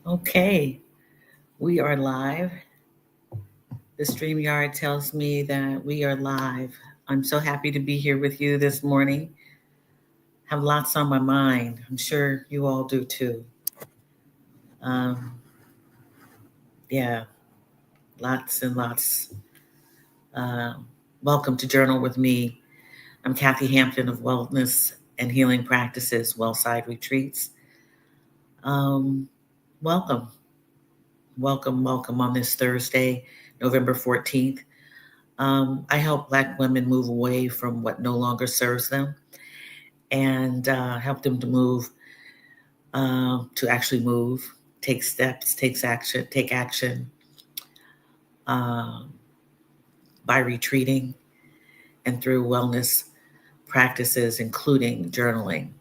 Okay, we are live. The StreamYard tells me that we are live. I'm so happy to be here with you this morning. Have lots on my mind. I'm sure you all do too. Um, yeah, lots and lots. Um, Welcome to Journal with Me. I'm Kathy Hampton of Wellness and Healing Practices, Wellside Retreats. Um, welcome, welcome on this Thursday, November 14th. I help Black women move away from what no longer serves them and help them to move, to actually move, take steps, take action um, by retreating and through wellness practices, including journaling.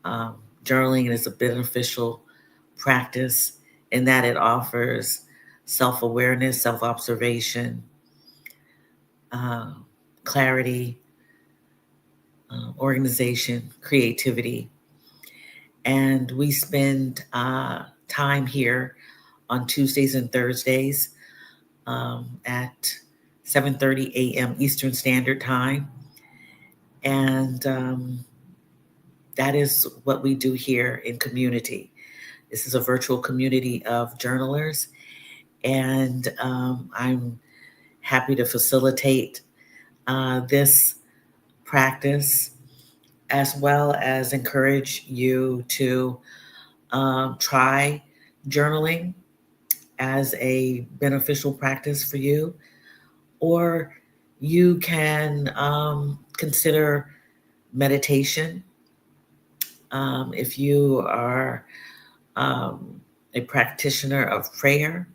Um, Journaling is a beneficial practice in that it offers self awareness, self observation, uh, clarity, organization, creativity. And we spend time here on Tuesdays and Thursdays at 7:30 a.m. Eastern Standard Time. And that is what we do here in community. This is a virtual community of journalers, and I'm happy to facilitate this practice as well as encourage you to try journaling as a beneficial practice for you, or you can consider meditation if you are um, a practitioner of prayer,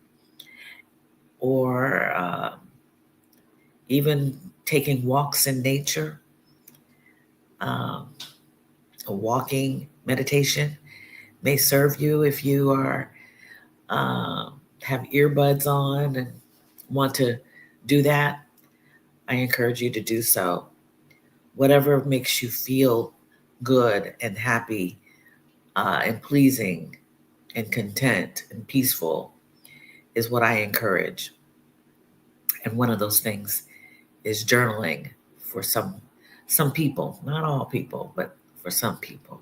or even taking walks in nature, um, a walking meditation may serve you if you are have earbuds on and want to do that. I encourage you to do so. Whatever makes you feel good and happy and pleasing and content and peaceful is what I encourage. And one of those things is journaling for some people, not all people, but for some people.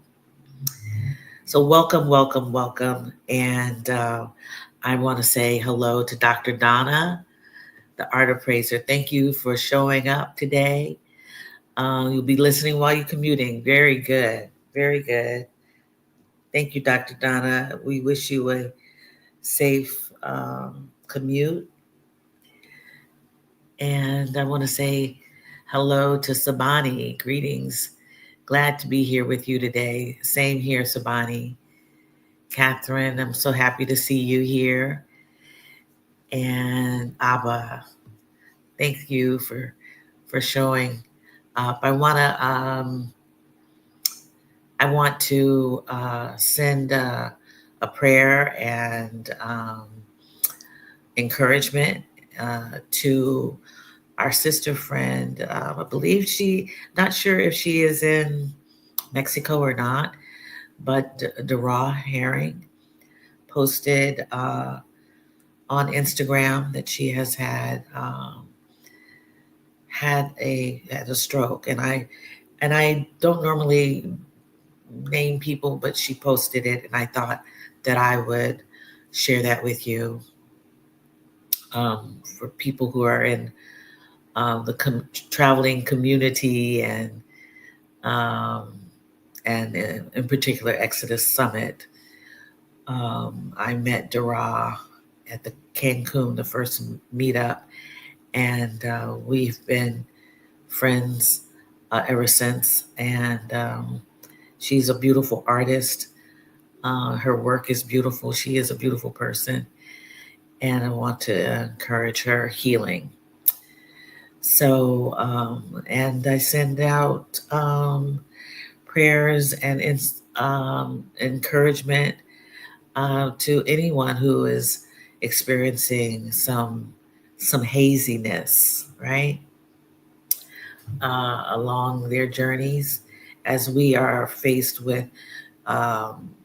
So welcome, and I want to say hello to Dr. Donna, the art appraiser. Thank you for showing up today. You'll be listening while you're commuting. Very good. Very good. Thank you, Dr. Donna. We wish you a safe commute. And I want to say hello to Sabani. Greetings. Glad to be here with you today. Same here, Sabani. Catherine, I'm so happy to see you here. And Abba, thank you for showing up. I want to send a prayer and encouragement to our sister friend. I believe not sure if she is in Mexico or not, but Dara Herring posted on Instagram that she has had a stroke, and I don't normally name people, but she posted it, and I thought that I would share that with you for people who are in traveling community um, and in particular Exodus Summit. I met Dara at the Cancun, the first meetup, and we've been friends ever since. And she's a beautiful artist. Her work is beautiful. She is a beautiful person, and I want to encourage her healing. So, and I send out prayers and encouragement to anyone who is experiencing some haziness, right, along their journeys, as we are faced with um,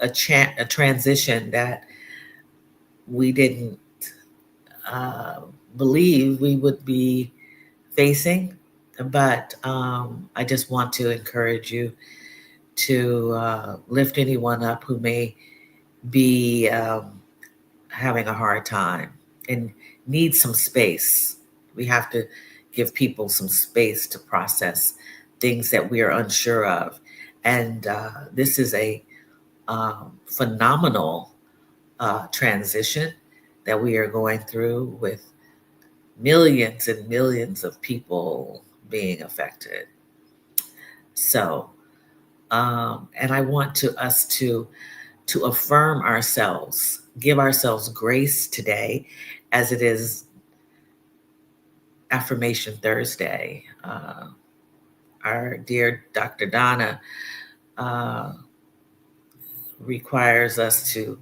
a transition that we didn't uh, believe we would be facing. But I just want to encourage you to lift anyone up who may be having a hard time and need some space. We have to give people some space to process things that we are unsure of. And this is a phenomenal transition that we are going through with millions and millions of people being affected. So, and I want us to affirm ourselves, give ourselves grace today, as it is Affirmation Thursday. Our dear Dr. Donna uh, requires us to,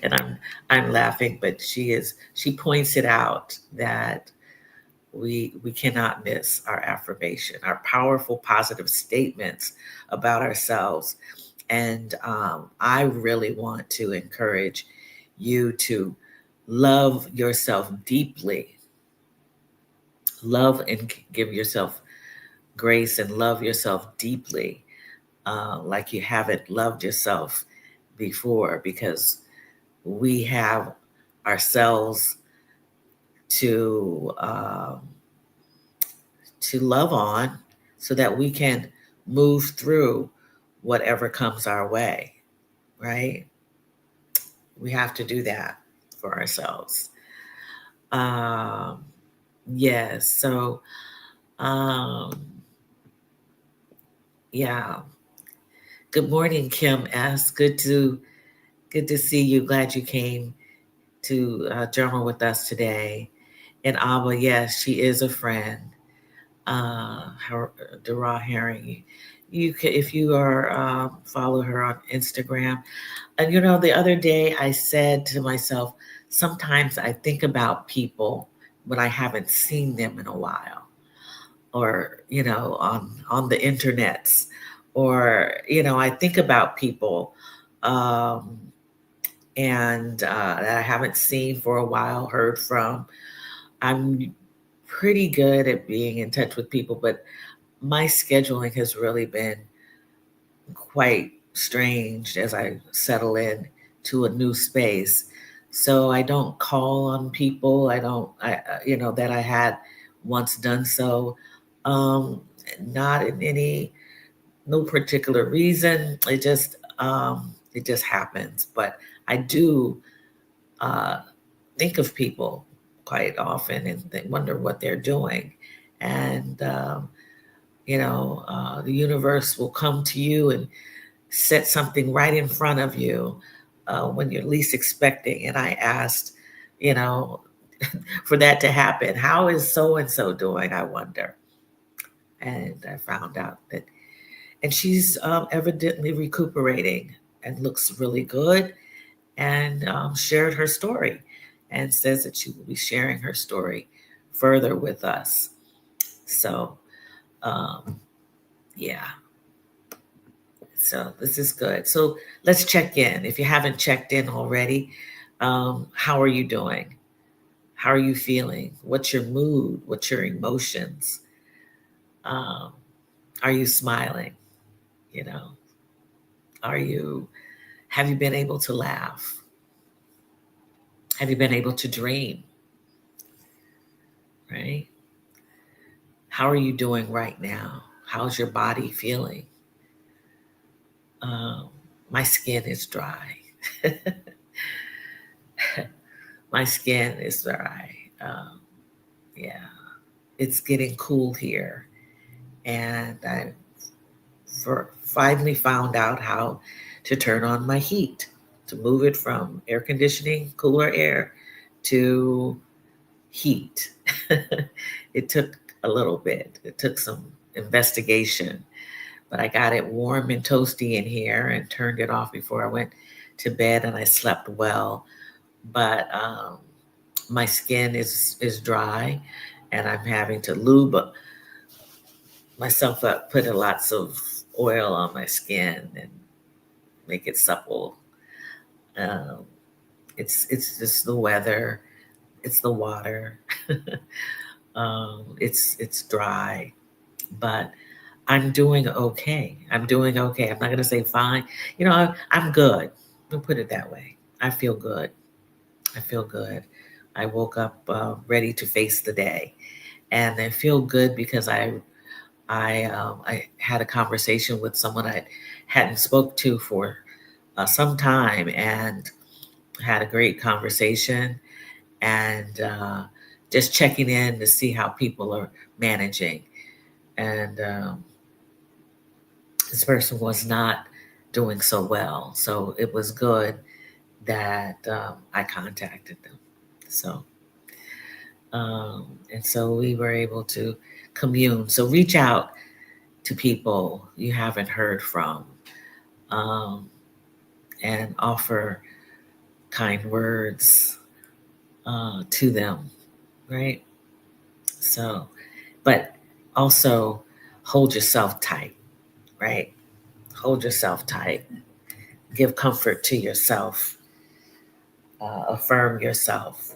and I'm laughing, but she points it out that we cannot miss our affirmation, our powerful positive statements about ourselves. And I really want to encourage you to love yourself deeply, love and give yourself grace and love yourself deeply, like you haven't loved yourself before, because we have ourselves to love on so that we can move through whatever comes our way, right? We have to do that for ourselves. Um, yes. So, um, yeah. Good morning, Kim S. Good to see you. Glad you came to journal with us today. And Abba, yes, she is a friend. Dara Herring. You can, if you are follow her on Instagram. And the other day I said to myself, sometimes I think about people when I haven't seen them in a while, or on the internets, or I think about people um, and that I haven't seen for a while, heard from. I'm pretty good at being in touch with people, but my scheduling has really been quite strange as I settle in to a new space. So I don't call on people. I don't, that I had once done so. Um, Not in no particular reason. It just happens. But I do uh, think of people quite often and wonder what they're doing. And the universe will come to you and set something right in front of you when you're least expecting. And I asked, you know, for that to happen, how is so and so doing? I wonder. And I found out that, and she's evidently recuperating and looks really good, and shared her story and says that she will be sharing her story further with us. So, um, yeah. So this is good. So let's check in. If you haven't checked in already, how are you doing? How are you feeling? What's your mood? What's your emotions? Um, are you smiling? You know, are you, have you been able to laugh? Have you been able to dream? Right? How are you doing right now? How's your body feeling? Um, my skin is dry. My skin is dry. Um, yeah, it's getting cool here. And I finally found out how to turn on my heat, to move it from air conditioning, cooler air, to heat. It took a little bit, it took some investigation, but I got it warm and toasty in here and turned it off before I went to bed, and I slept well. But my skin is dry, and I'm having to lube myself up, put lots of oil on my skin, and make it supple. Um, it's just the weather, it's the water, it's dry, but I'm doing okay. I'm doing okay. I'm not gonna say fine. I'm good. I'll put it that way. I feel good. I feel good. I woke up ready to face the day, and I feel good because I had a conversation with someone I hadn't spoke to for some time, and had a great conversation, and just checking in to see how people are managing. And this person was not doing so well, so it was good that I contacted them. So and so we were able to commune. So reach out to people you haven't heard from, um, and offer kind words to them, right? So, but also hold yourself tight, right? Hold yourself tight. Give comfort to yourself. Affirm yourself.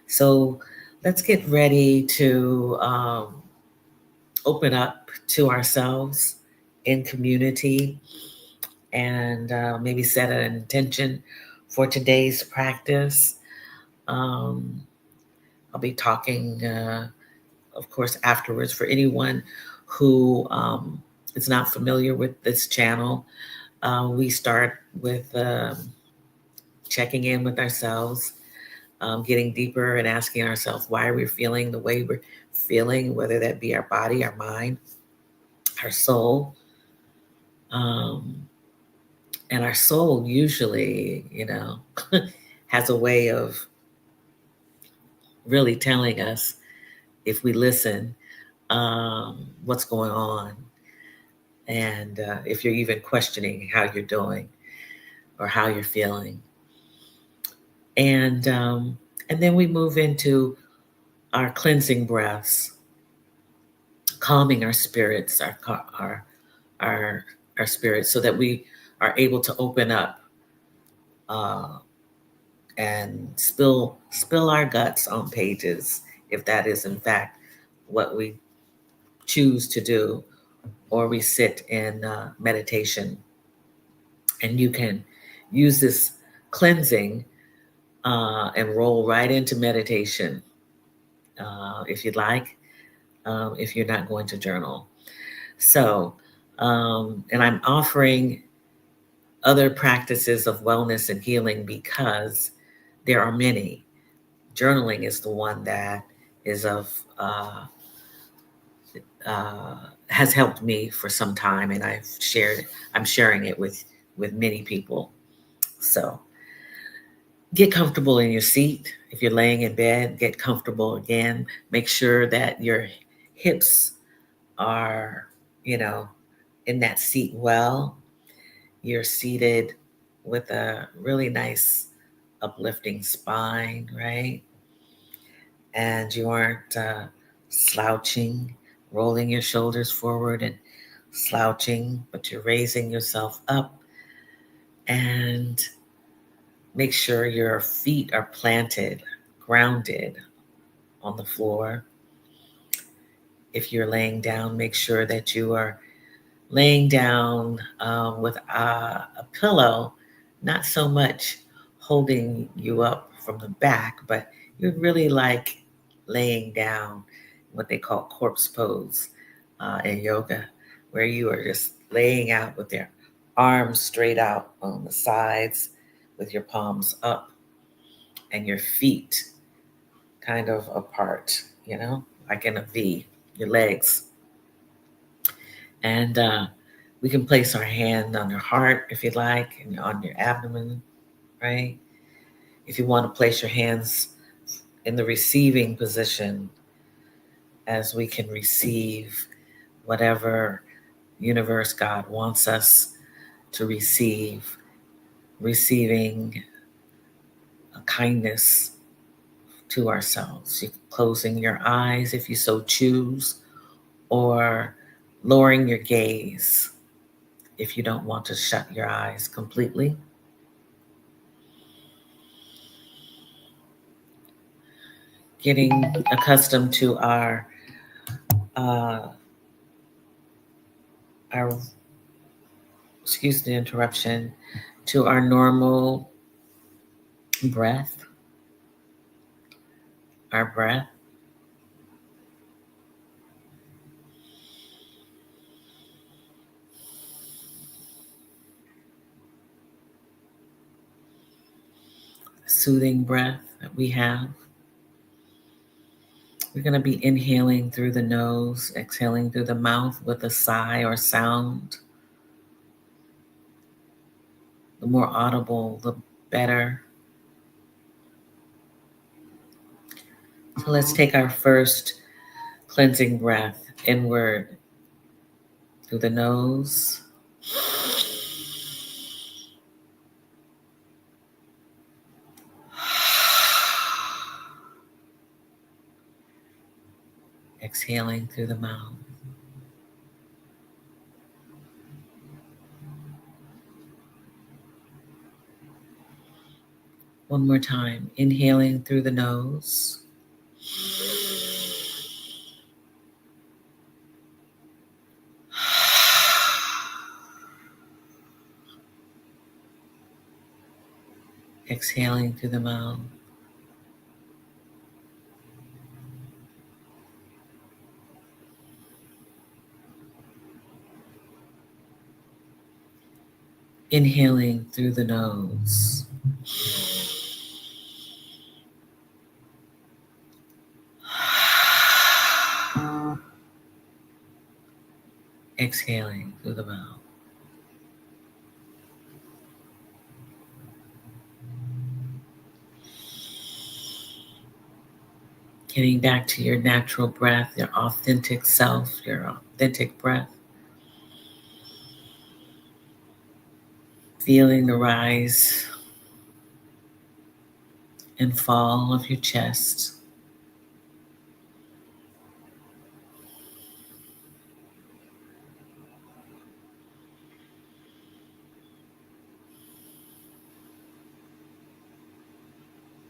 So let's get ready to open up to ourselves in community, and maybe set an intention for today's practice. Um, I'll be talking, of course, afterwards. For anyone who is not familiar with this channel, we start with checking in with ourselves, getting deeper and asking ourselves why we're feeling the way we're feeling, whether that be our body, our mind, our soul. Um, and our soul usually, has a way of really telling us, if we listen, what's going on. And if you're even questioning how you're doing or how you're feeling. And then we move into our cleansing breaths, calming our spirits, our our spirits, so that we are able to open up uh, and spill our guts on pages, if that is in fact what we choose to do, or we sit in meditation. And you can use this cleansing and roll right into meditation if you'd like, if you're not going to journal. So, and I'm offering other practices of wellness and healing because there are many. Journaling is the one that is of has helped me for some time, and I'm sharing it with many people. So get comfortable in your seat. If you're laying in bed, get comfortable again. Make sure that your hips are, you know, in that seat well. You're seated with a really nice uplifting spine, right? And you aren't slouching, rolling your shoulders forward and slouching, but you're raising yourself up. And make sure your feet are planted, grounded on the floor. If you're laying down, make sure that you are laying down with a pillow, not so much holding you up from the back, but you're really like laying down, what they call corpse pose in yoga, where you are just laying out with your arms straight out on the sides, with your palms up and your feet kind of apart, like in a V, your legs. And we can place our hand on your heart if you'd like, and on your abdomen, right? If you want to place your hands in the receiving position, as we can receive whatever universe God wants us to receive, receiving a kindness to ourselves. You closing your eyes if you so choose, or lowering your gaze if you don't want to shut your eyes completely. Getting accustomed to uh, our excuse the interruption, to our normal breath, our breath. Soothing breath that we have. We're going to be inhaling through the nose, exhaling through the mouth with a sigh or sound. The more audible, the better. So let's take our first cleansing breath inward through the nose. Exhaling through the mouth. One more time. Inhaling through the nose. Exhaling through the mouth. Inhaling through the nose. Exhaling through the mouth. Getting back to your natural breath, your authentic self, your authentic breath. Feeling the rise and fall of your chest.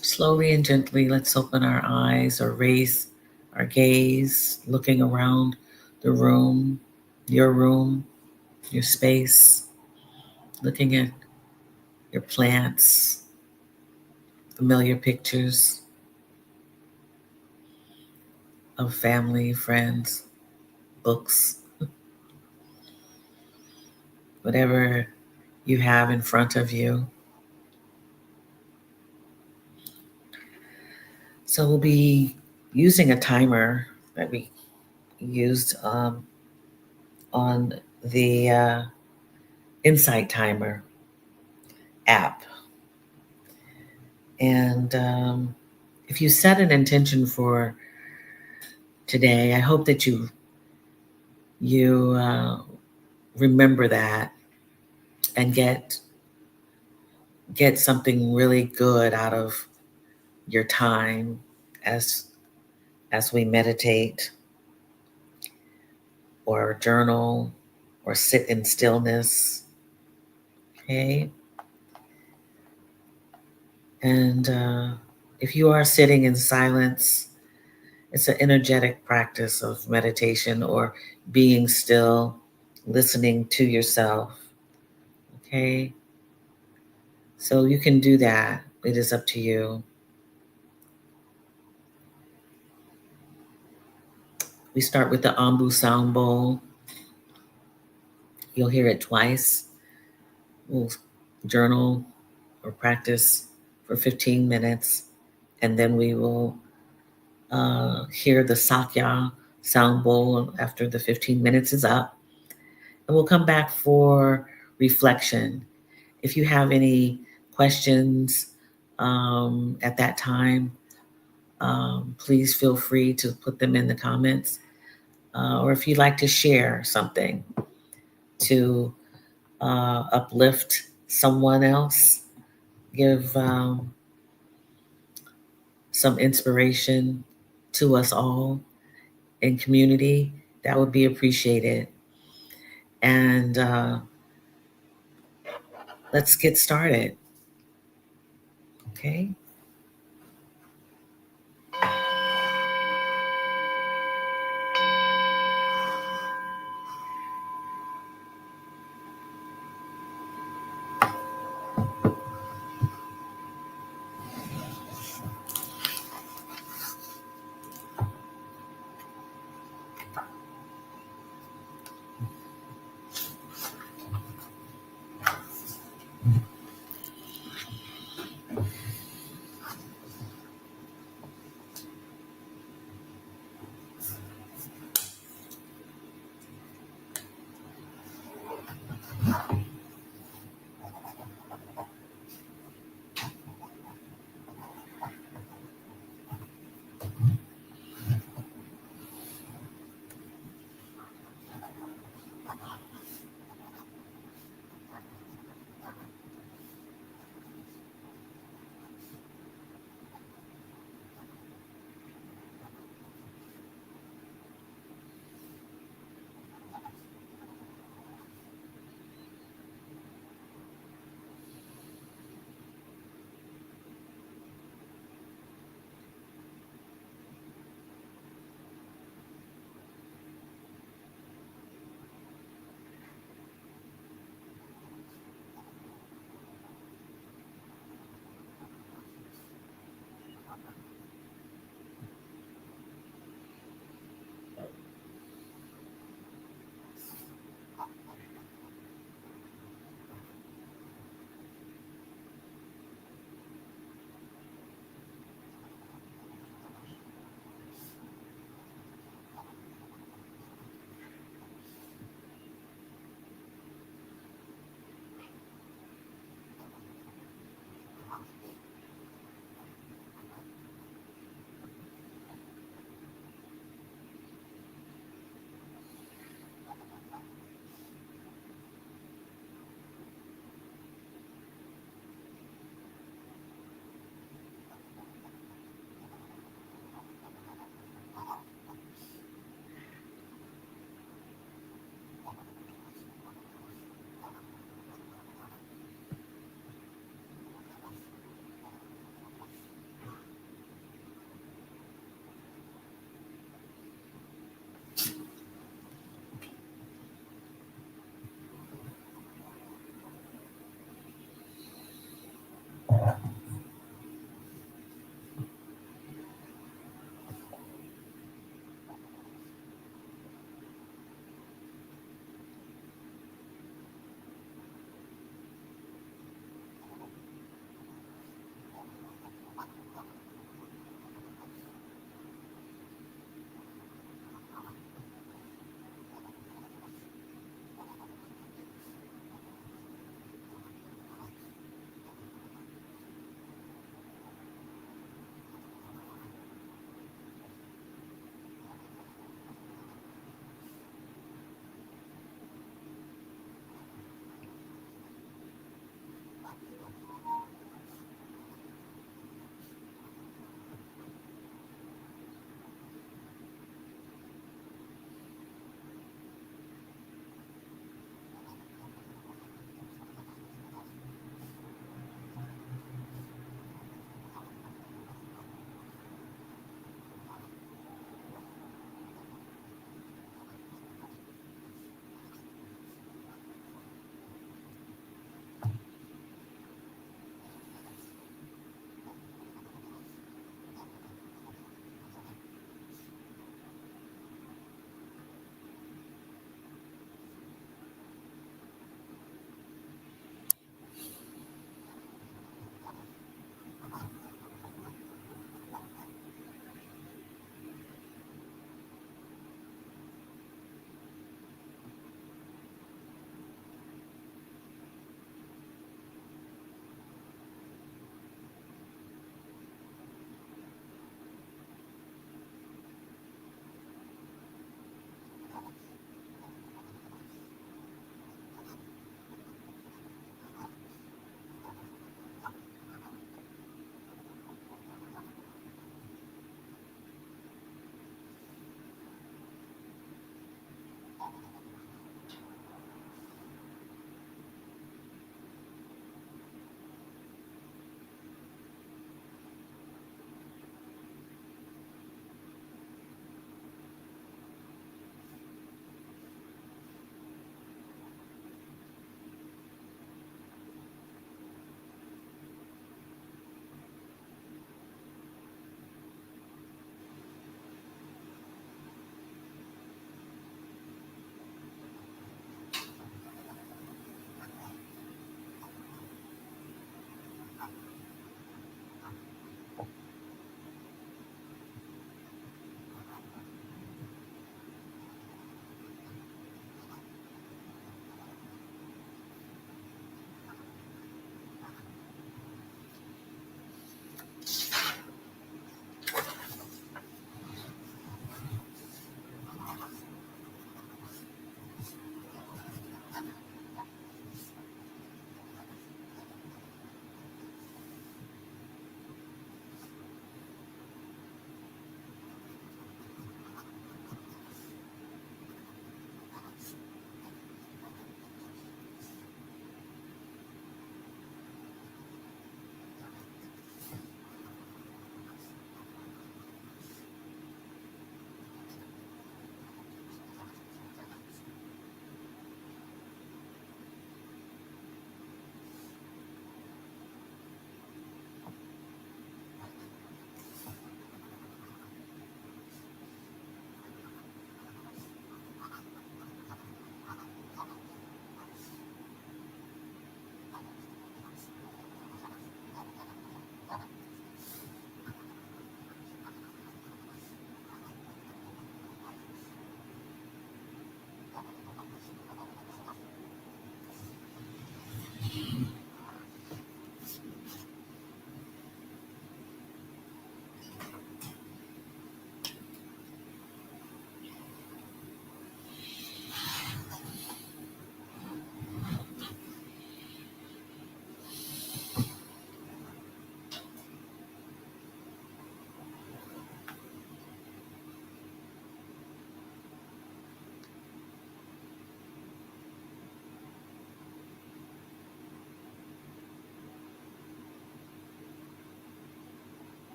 Slowly and gently, let's open our eyes or raise our gaze, looking around the room, your space, looking at your plants, familiar pictures of family, friends, books, whatever you have in front of you. So we'll be using a timer that we used on the Insight Timer app. And if you set an intention for today, I hope that you remember that and get something really good out of your time as we meditate or journal or sit in stillness. Okay. And if you are sitting in silence, it's an energetic practice of meditation or being still, listening to yourself. Okay. So you can do that. It is up to you. We start with the Ambu sound bowl. You'll hear it twice. We'll journal or practice for 15 minutes, and then we will hear the Sakya sound bowl after the 15 minutes is up. And we'll come back for reflection. If you have any questions at that time, please feel free to put them in the comments. Or if you'd like to share something to uplift someone else, give some inspiration to us all in community, that would be appreciated. And let's get started. Okay.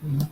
Mhm.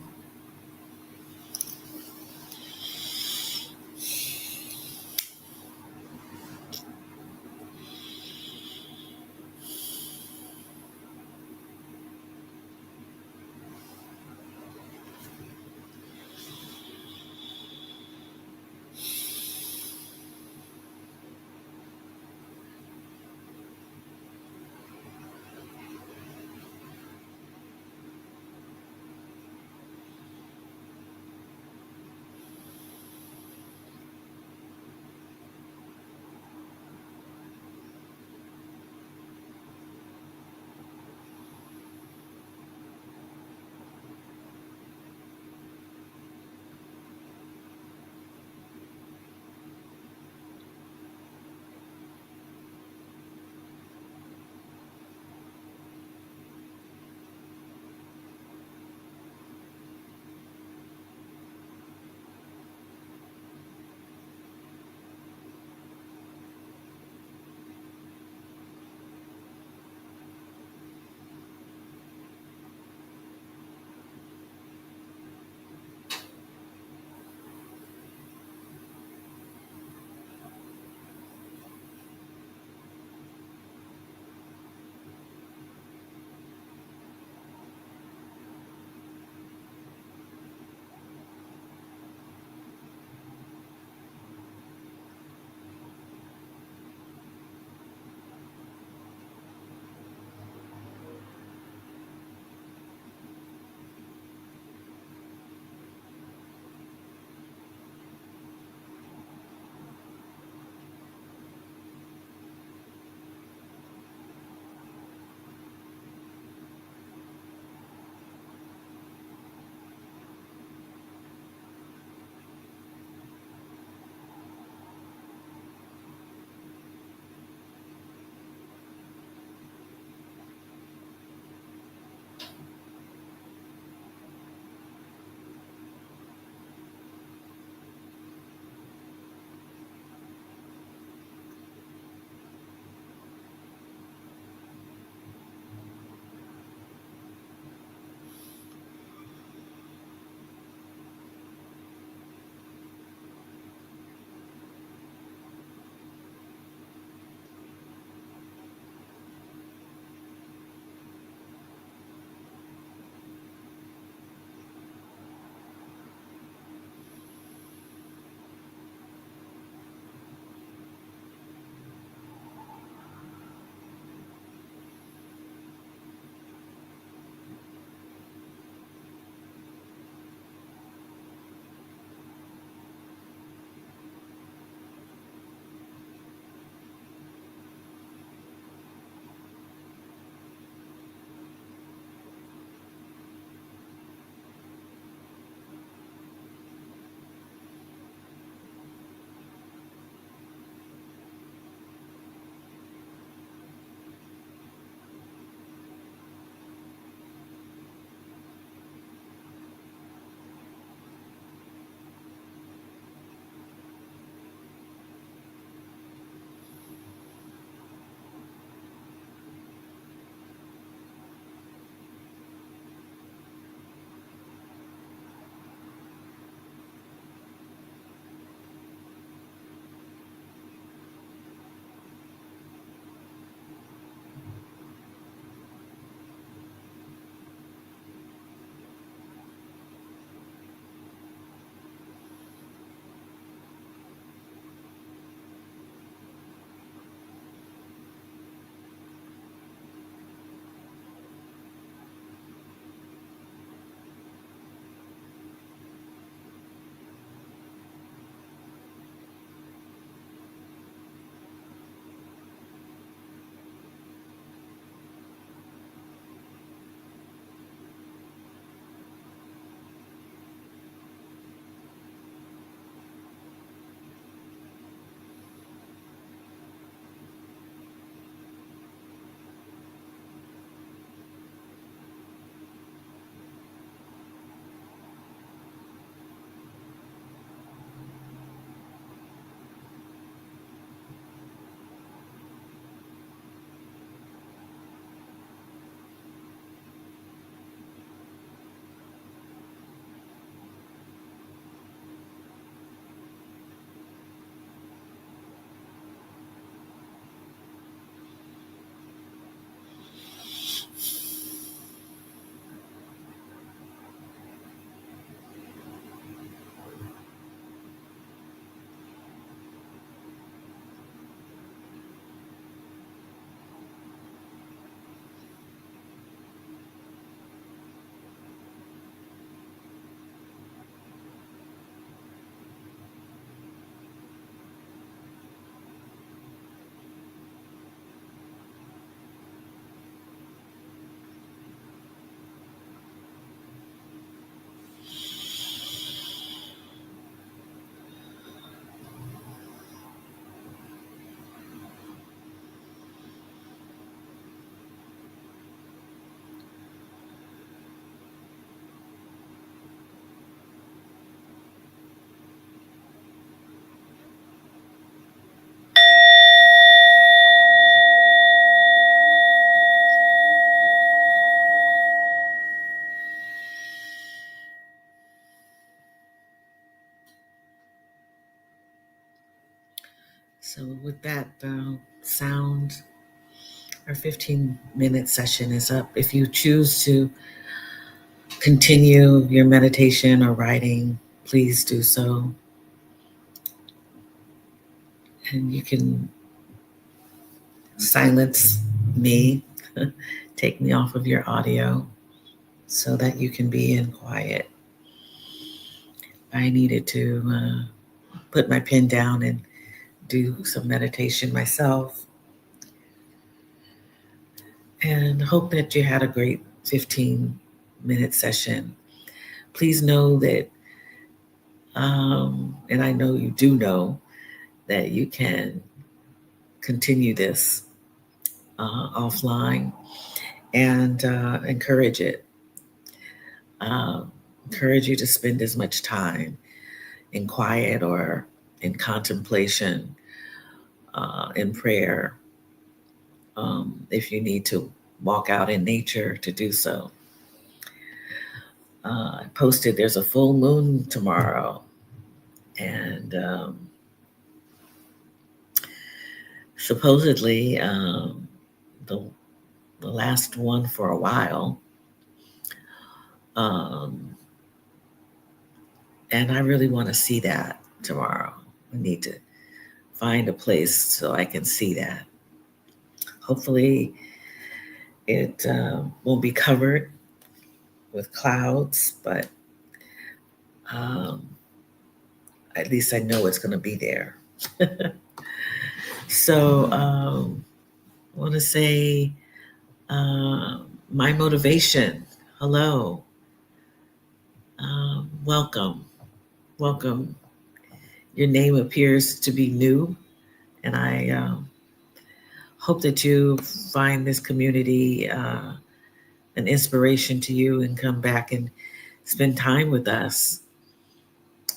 So, with that sound, our 15-minute session is up. If you choose to continue your meditation or writing, please do so. And you can silence me, take me off of your audio so that you can be in quiet. I needed to put my pen down and do some meditation myself, and hope that you had a great 15-minute session. Please know that, and I know you do know, that you can continue this offline and encourage it. Uh, Encourage you to spend as much time in quiet or in contemplation, in prayer, if you need to walk out in nature to do so. I posted there's a full moon tomorrow, and supposedly the, the last one for a while. Um, and I really want to see that tomorrow. I need to find a place so I can see that. Hopefully, it won't be covered with clouds, but um, at least I know it's going to be there. So, I want to say my motivation. Hello. Welcome. Welcome. Your name appears to be new, and I hope that you find this community an inspiration to you and come back and spend time with us.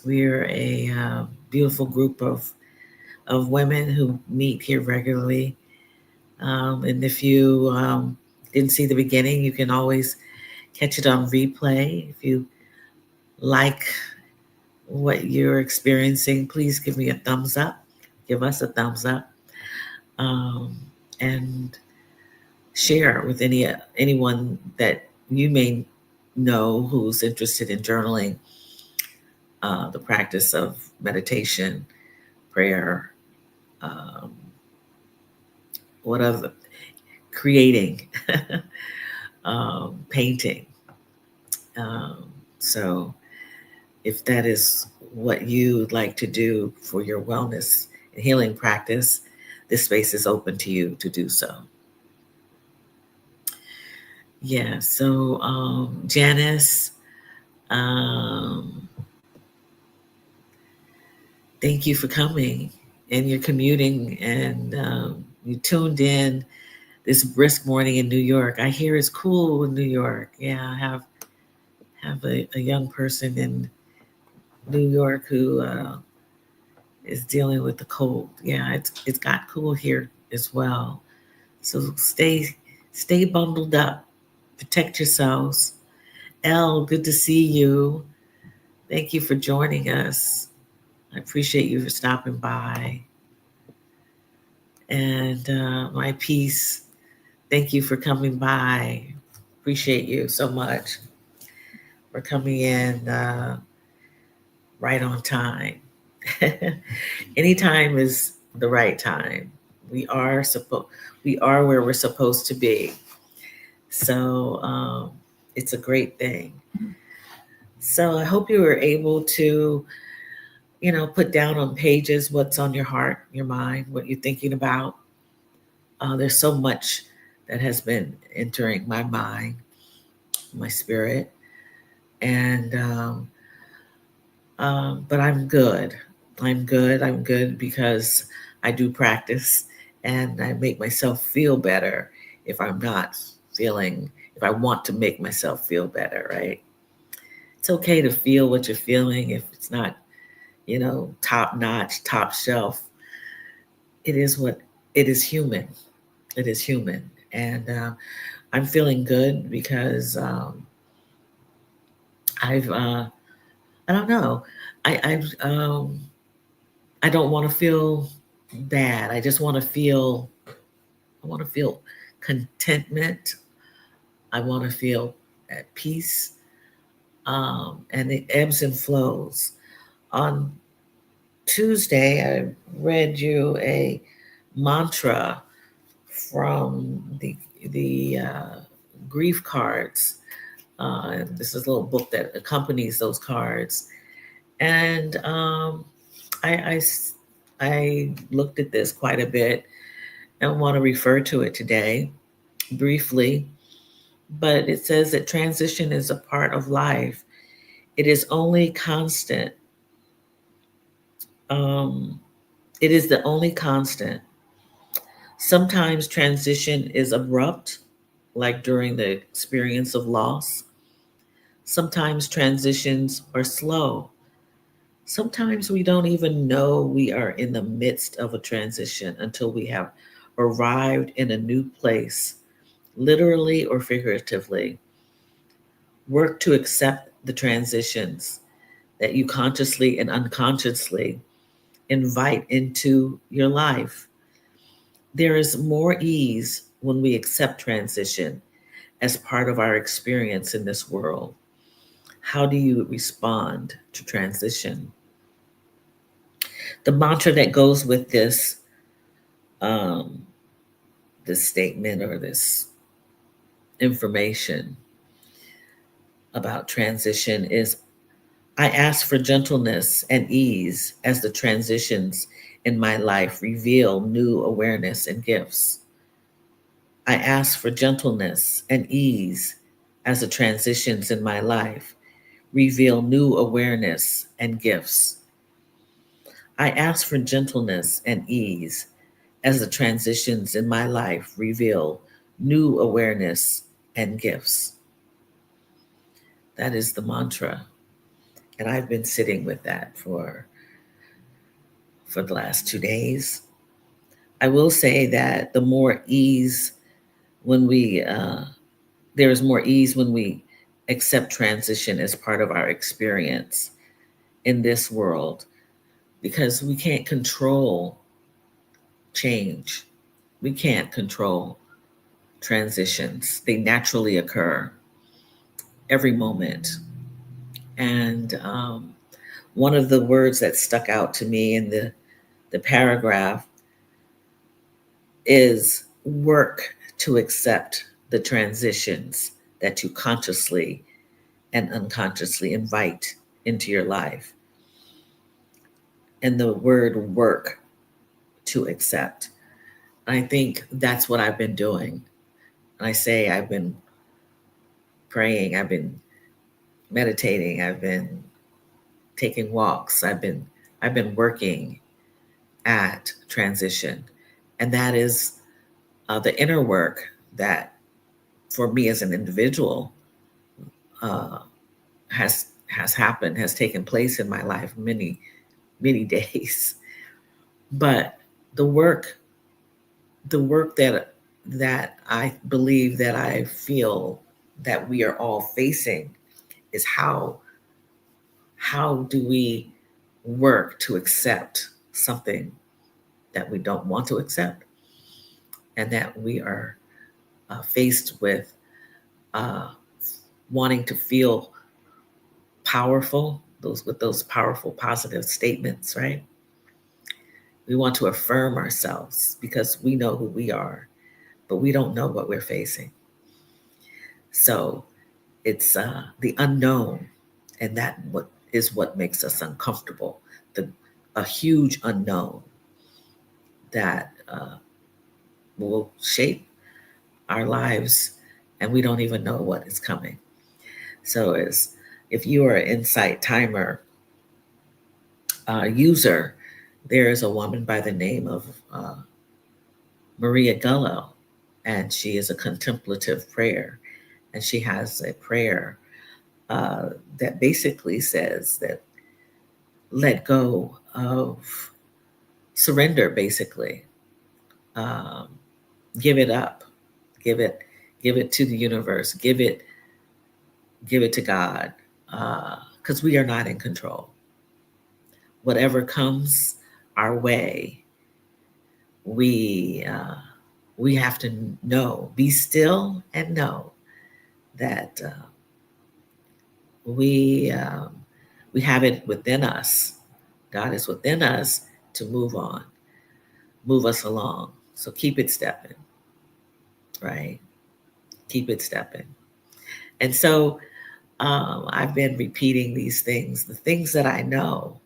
We're a beautiful group of women who meet here regularly. And if you didn't see the beginning, you can always catch it on replay. If you like what you're experiencing, please give me a thumbs up. Give us a thumbs up, um, and share with anyone that you may know who's interested in journaling, the practice of meditation, prayer, um, what other creating, painting. Um, so if that is what you would like to do for your wellness and healing practice, this space is open to you to do so. Yeah, so Janice, um, thank you for coming, and you're commuting, and you tuned in this brisk morning in New York. I hear it's cool in New York. Yeah, I have a young person in New York who is dealing with the cold. Yeah, it's got cool here as well. So stay bundled up. Protect yourselves. Elle, good to see you. Thank you for joining us. I appreciate you for stopping by. And my peace, thank you for coming by. Appreciate you so much for coming in right on time. Anytime is the right time. We are where we're supposed to be. So it's a great thing. So I hope you were able to, put down on pages what's on your heart, your mind, what you're thinking about. There's so much that has been entering my mind, my spirit, and but I'm good. I'm good. I'm good because I do practice, and I make myself feel better if I'm not feeling. If I want to make myself feel better, right? It's okay to feel what you're feeling if it's not, top notch, top shelf. It is what it is. Human. It is human, and I'm feeling good because I've I don't know. I don't want to feel bad. I just want to feel, I want to feel contentment. I want to feel at peace. And it ebbs and flows. On Tuesday, I read you a mantra from the grief cards. And this is a little book that accompanies those cards. And I, I looked at this quite a bit and want to refer to it today briefly. But it says that transition is a part of life. It is only constant. Um, it is the only constant. Sometimes transition is abrupt, like during the experience of loss. Sometimes transitions are slow. Sometimes we don't even know we are in the midst of a transition until we have arrived in a new place, literally or figuratively. Work to accept the transitions that you consciously and unconsciously invite into your life. There is more ease when we accept transition as part of our experience in this world. How do you respond to transition? The mantra that goes with um, this statement or this information about transition is I ask for gentleness and ease as the transitions in my life reveal new awareness and gifts. I ask for gentleness and ease as the transitions in my life reveal new awareness and gifts. I ask for gentleness and ease as the transitions in my life reveal new awareness and gifts. That is the mantra. And I've been sitting with that for the last 2 days. I will say that the more ease when we, there is more ease when we accept transition as part of our experience in this world because we can't control change. We can't control transitions. They naturally occur every moment. And one of the words that stuck out to me in the paragraph is work to accept the transitions that you consciously and unconsciously invite into your life. And the word work to accept. I think that's what I've been doing. And I say I've been praying, I've been meditating, I've been taking walks, I've been working at transition. And that is the inner work that for me as an individual uh, has happened, has taken place in my life many days. But the work, the work that I believe that I feel that we are all facing is how do we work to accept something that we don't want to accept and that we are faced with uh, wanting to feel powerful, those with those powerful positive statements, right? We want to affirm ourselves because we know who we are, but we don't know what we're facing. So it's the unknown, and that what makes us uncomfortable. The a huge unknown that will shape our lives, and we don't even know what is coming. So as if you are an Insight Timer user, there is a woman by the name of uh, Maria Gullo, and she is a contemplative prayer. And she has a prayer that basically says that let go of surrender, basically. Um, give it up, give it, give it to the universe, give it to God, because we are not in control. Whatever comes our way, we uh, we have to know, be still, and know that we we have it within us. God is within us to move on, move us along. So keep it stepping, right? Keep it stepping. And so I've been repeating these things, the things that I know,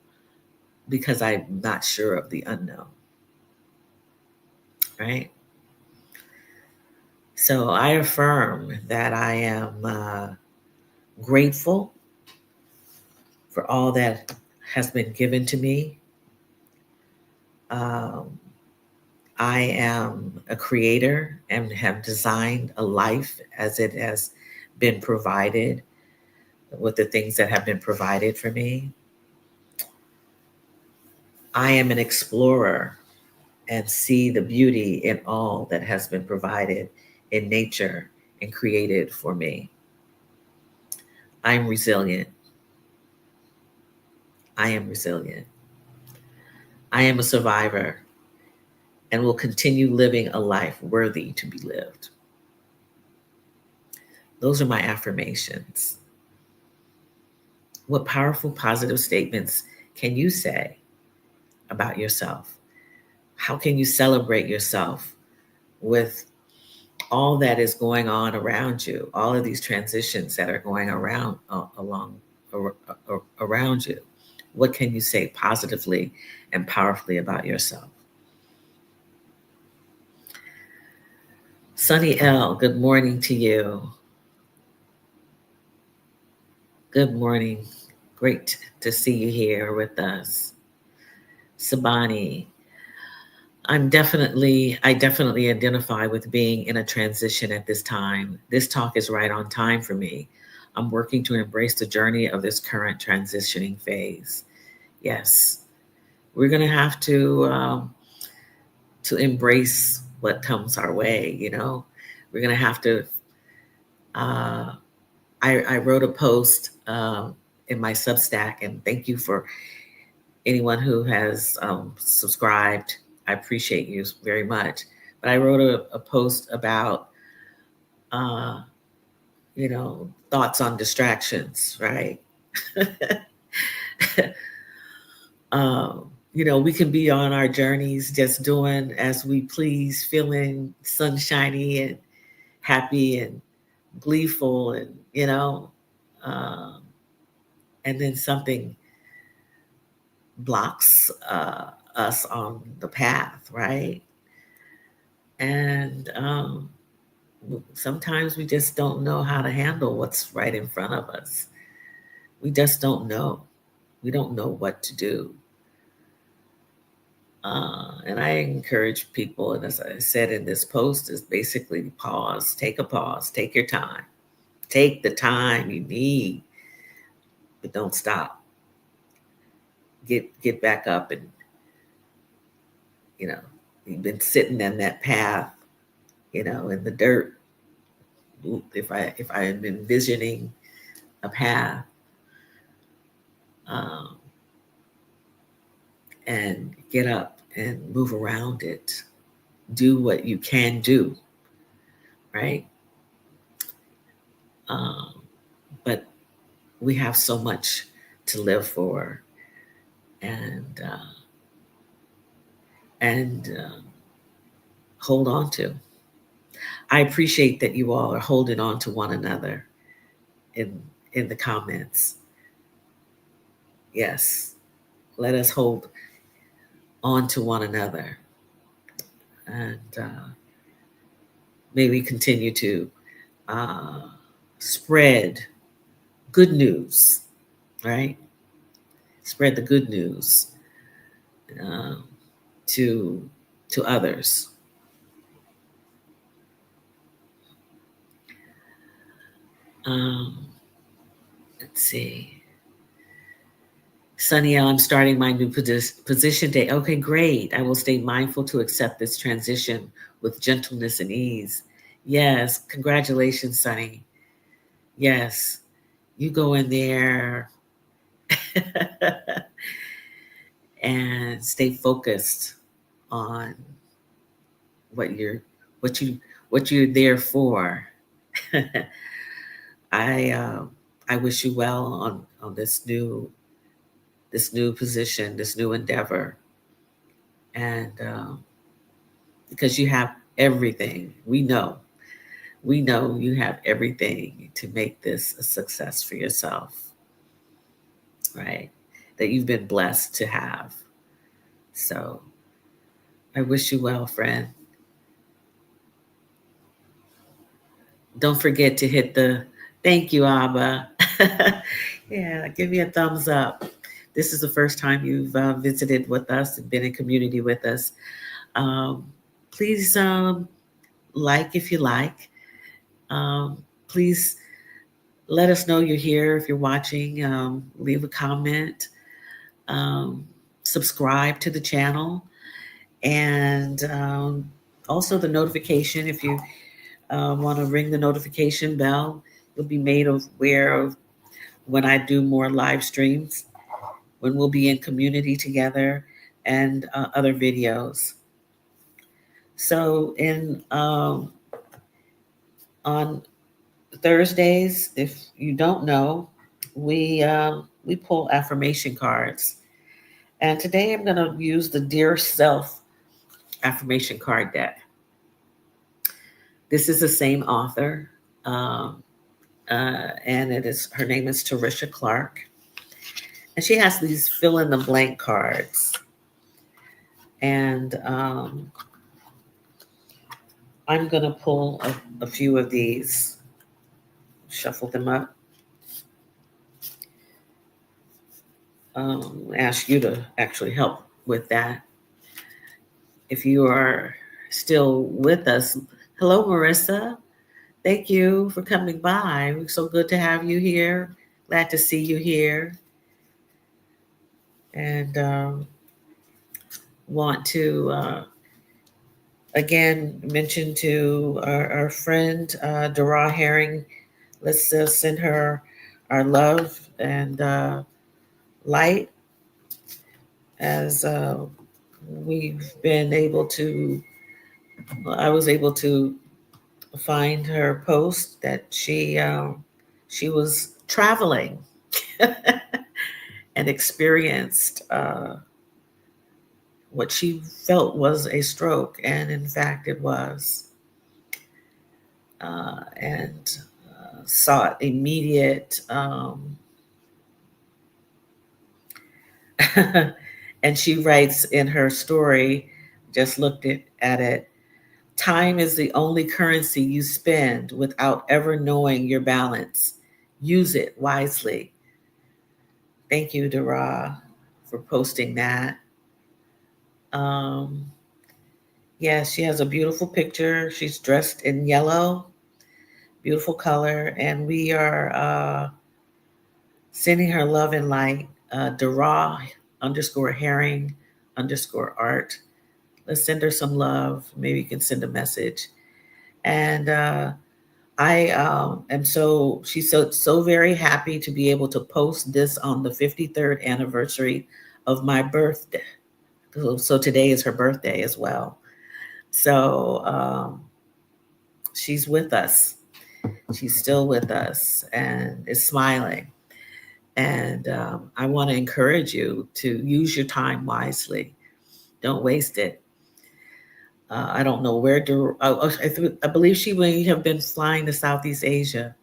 because I'm not sure of the unknown, right? So I affirm that I am grateful for all that has been given to me. Um, I am a creator and have designed a life as it has been provided with the things that have been provided for me. I am an explorer and see the beauty in all that has been provided in nature and created for me. I'm resilient. I am resilient. I am a survivor and will continue living a life worthy to be lived. Those are my affirmations. What powerful, positive statements can you say about yourself? How can you celebrate yourself with all that is going on around you, all of these transitions that are going around around you? What can you say positively and powerfully about yourself? Sunny L, good morning to you. Good morning. Great to see you here with us. Sabani, I definitely identify with being in a transition at this time. This talk is right on time for me. I'm working to embrace the journey of this current transitioning phase. Yes, we're going to embrace what comes our way. We're going to have to. Uh, I wrote a post in my Substack, and thank you for anyone who has subscribed. I appreciate you very much. But I wrote a post about, uh, thoughts on distractions, right? We can be on our journeys just doing as we please, feeling sunshiny and happy and gleeful, and, um, and then something blocks us on the path, right? And sometimes we just don't know how to handle what's right in front of us. We just don't know. We don't know what to do. And I encourage people, and as I said in this post, is basically pause, take your time, take the time you need, but don't stop. Get back up, and you know you've been sitting in that path, in the dirt. If I am envisioning a path, um, and get up and move around it, do what you can do, right? Um, but we have so much to live for, and hold on to. I appreciate that you all are holding on to one another in the comments. Yes, let us hold on to one another, and may we continue to uh, spread good news, right? Spread the good news um, to others. Um, let's see. Sunny L, I'm starting my new position day. Okay, great. I will stay mindful to accept this transition with gentleness and ease. Yes, congratulations, Sunny. Yes, you go in there and stay focused on what you're what you what you're there for. I I wish you well on this new position, this new endeavor, and because you have everything, we know you have everything to make this a success for yourself, right? That you've been blessed to have. So I wish you well, friend. Don't forget to hit the thank you, Abba. Yeah, give me a thumbs up. This is the first time you've visited with us and been in community with us. Um, please like if you like. Please let us know you're here if you're watching. Leave a comment. Um, subscribe to the channel. And also the notification, if you want to ring the notification bell, you'll be made aware of when I do more live streams, when we'll be in community together, and other videos. So on Thursdays, if you don't know, we pull affirmation cards, and today I'm going to use the Dear Self affirmation card deck. This is the same author, um, and her name is Tarisha Clark, and she has these fill in the blank cards, and I'm going to pull a few of these, shuffle them up. Ask you to actually help with that. If you are still with us, hello, Marissa. Thank you for coming by. It's so good to have you here. Glad to see you here. And want to again mention to our friend Dara Herring. Let's send her our love and light as we've been able to. I was able to find her post that she was traveling and experienced what she felt was a stroke, and in fact it was, and sought immediate and she writes in her story, just looked at it, time is the only currency you spend without ever knowing your balance. Use it wisely. Thank you, Dara, for posting that. Um, yeah, she has a beautiful picture. She's dressed in yellow, beautiful color, and we are sending her love and light. Dara underscore Herring underscore art. Let's send her some love. Maybe you can send a message. And I am she's so very happy to be able to post this on the 53rd anniversary of my birthday. So today is her birthday as well. So she's with us. She's still with us and is smiling. And I want to encourage you to use your time wisely. Don't waste it. I don't know where to. I believe she may have been flying to Southeast Asia,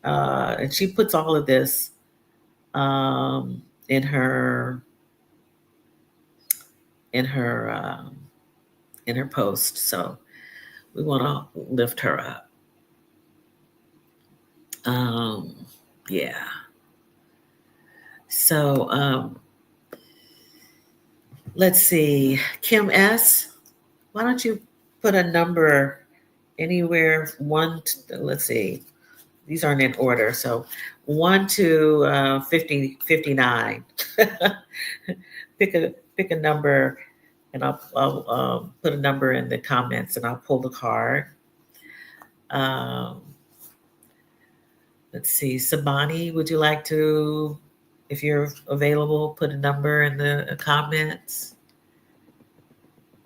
and she puts all of this in her in her in her post. So we want to lift her up. Yeah. So let's see, Kim S. Why don't you put a number anywhere let's see, these aren't in order, so 1 to 59. pick a number, and I'll put a number in the comments, and I'll pull the card. Um, let's see, Sabani, would you like to, if you're available, put a number in the comments?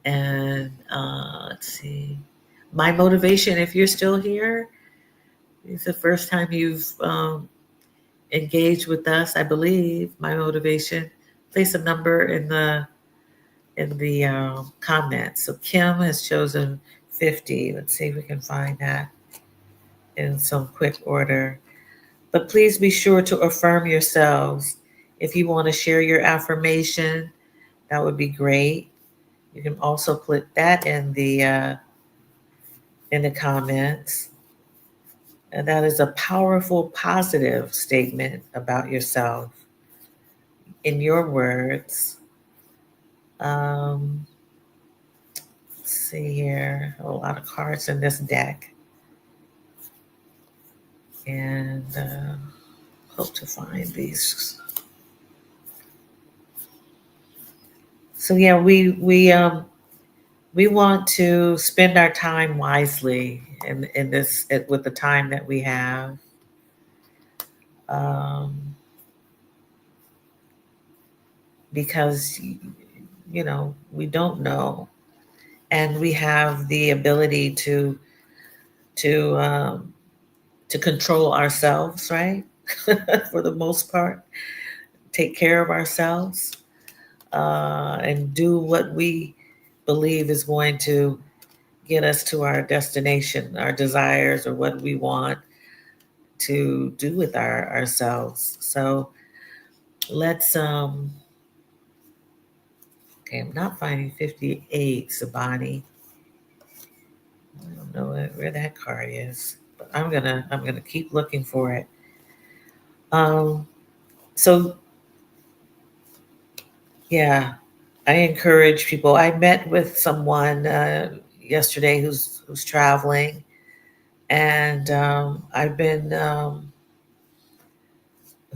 And let's see. My motivation, if you're still here, it's the first time you've engaged with us, I believe. My motivation, place a number in the comments. So Kim has chosen 50. Let's see if we can find that in some quick order. But please be sure to affirm yourselves. If you want to share your affirmation, that would be great. You can also put that in the comments. And that is a powerful, positive statement about yourself in your words. Um, let's see here. A lot of cards in this deck. And hope to find these. So yeah, we want to spend our time wisely in this with the time that we have. Um, because we don't know, and we have the ability to um, to control ourselves, right? For the most part, take care of ourselves and do what we believe is going to get us to our destination, our desires, or what we want to do with ourselves. So let's okay, I'm not finding 58, Sabani. I don't know where that card is, but I'm gonna keep looking for it. Um, so yeah, I encourage people. I met with someone yesterday who's traveling, and I've been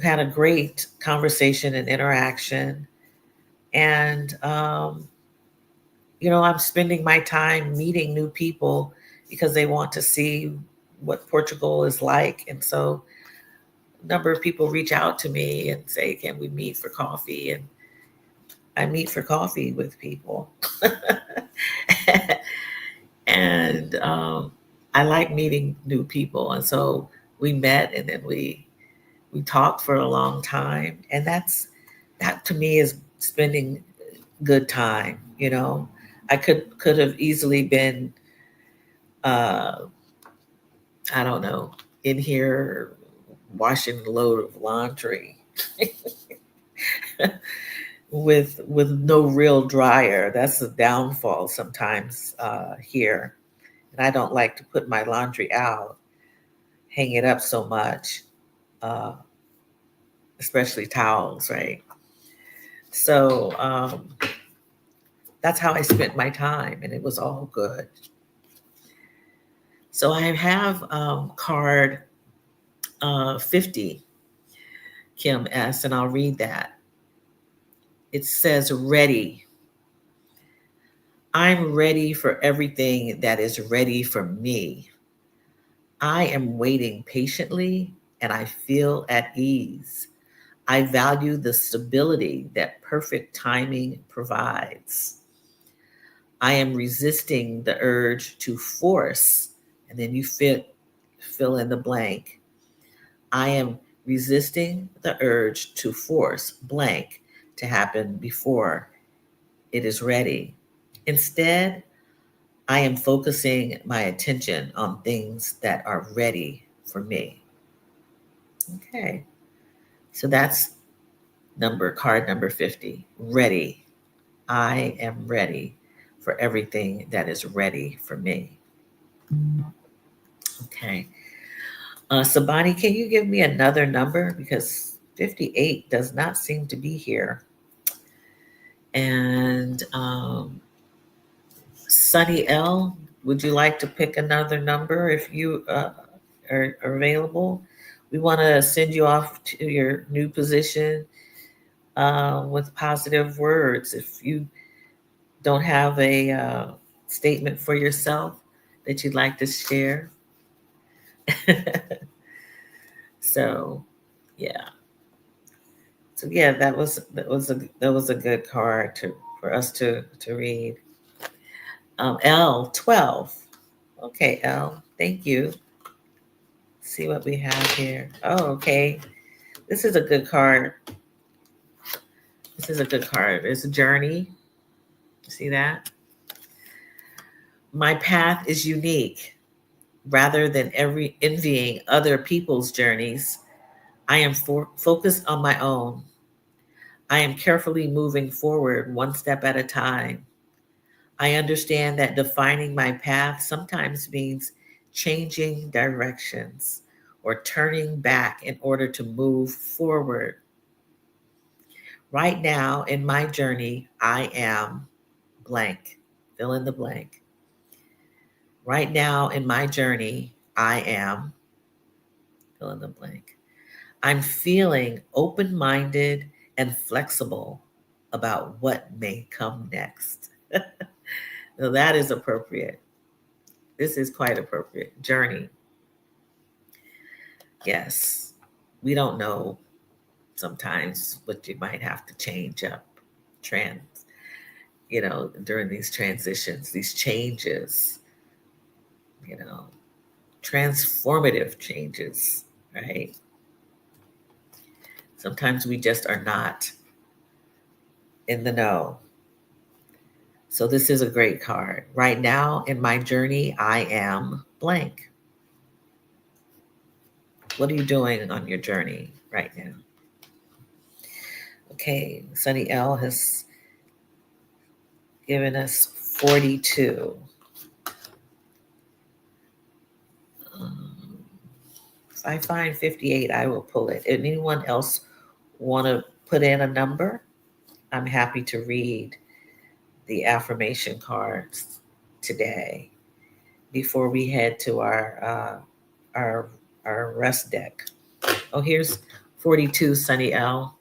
had a great conversation and interaction, and I'm spending my time meeting new people because they want to see what Portugal is like, and so a number of people reach out to me and say, "Can we meet for coffee?" And I meet for coffee with people. And I like meeting new people, and so we met, and then we talked for a long time, and that to me is spending good time. I could have easily been, uh, I don't know, in here washing a load of laundry with no real dryer. That's the downfall sometimes here. And I don't like to put my laundry out, hang it up so much, uh, especially towels, right? So that's how I spent my time, and it was all good. So I have card 50, Kim S., and I'll read that. It says, ready. I'm ready for everything that is ready for me. I am waiting patiently and I feel at ease. I value the stability that perfect timing provides. I am resisting the urge to force, and then you fill in the blank. I am resisting the urge to force blank to happen before it is ready. Instead, I am focusing my attention on things that are ready for me. Okay, so that's card number 50. Ready. I am ready for everything that is ready for me. Okay. Sabani, can you give me another number? Because 58 does not seem to be here. And Sunny L, would you like to pick another number if you are available? We want to send you off to your new position with positive words. If you don't have a statement for yourself that you'd like to share. So, yeah. So yeah, that was a good card for us to read. L12. Okay, L. Thank you. See what we have here. Oh, okay. This is a good card. This is a good card. It's a journey. See that? My path is unique. Rather than envying other people's journeys, I am focused on my own. I am carefully moving forward one step at a time. I understand that defining my path sometimes means changing directions or turning back in order to move forward. Right now in my journey, I am blank. Fill in the blank. Right now in my journey, I am fill in the blank. I'm feeling open minded and flexible about what may come next. Now that is appropriate. This is quite appropriate. Journey. Yes. We don't know sometimes what you might have to change up, during these transitions, these changes, you know, transformative changes, right? Sometimes we just are not in the know. So this is a great card. Right now in my journey, I am blank. What are you doing on your journey right now? Okay, Sunny L has given us 42. If I find 58, I will pull it. Anyone else want to put in a number? I'm happy to read the affirmation cards today before we head to our our rest deck. Oh, here's 42, Sunny L.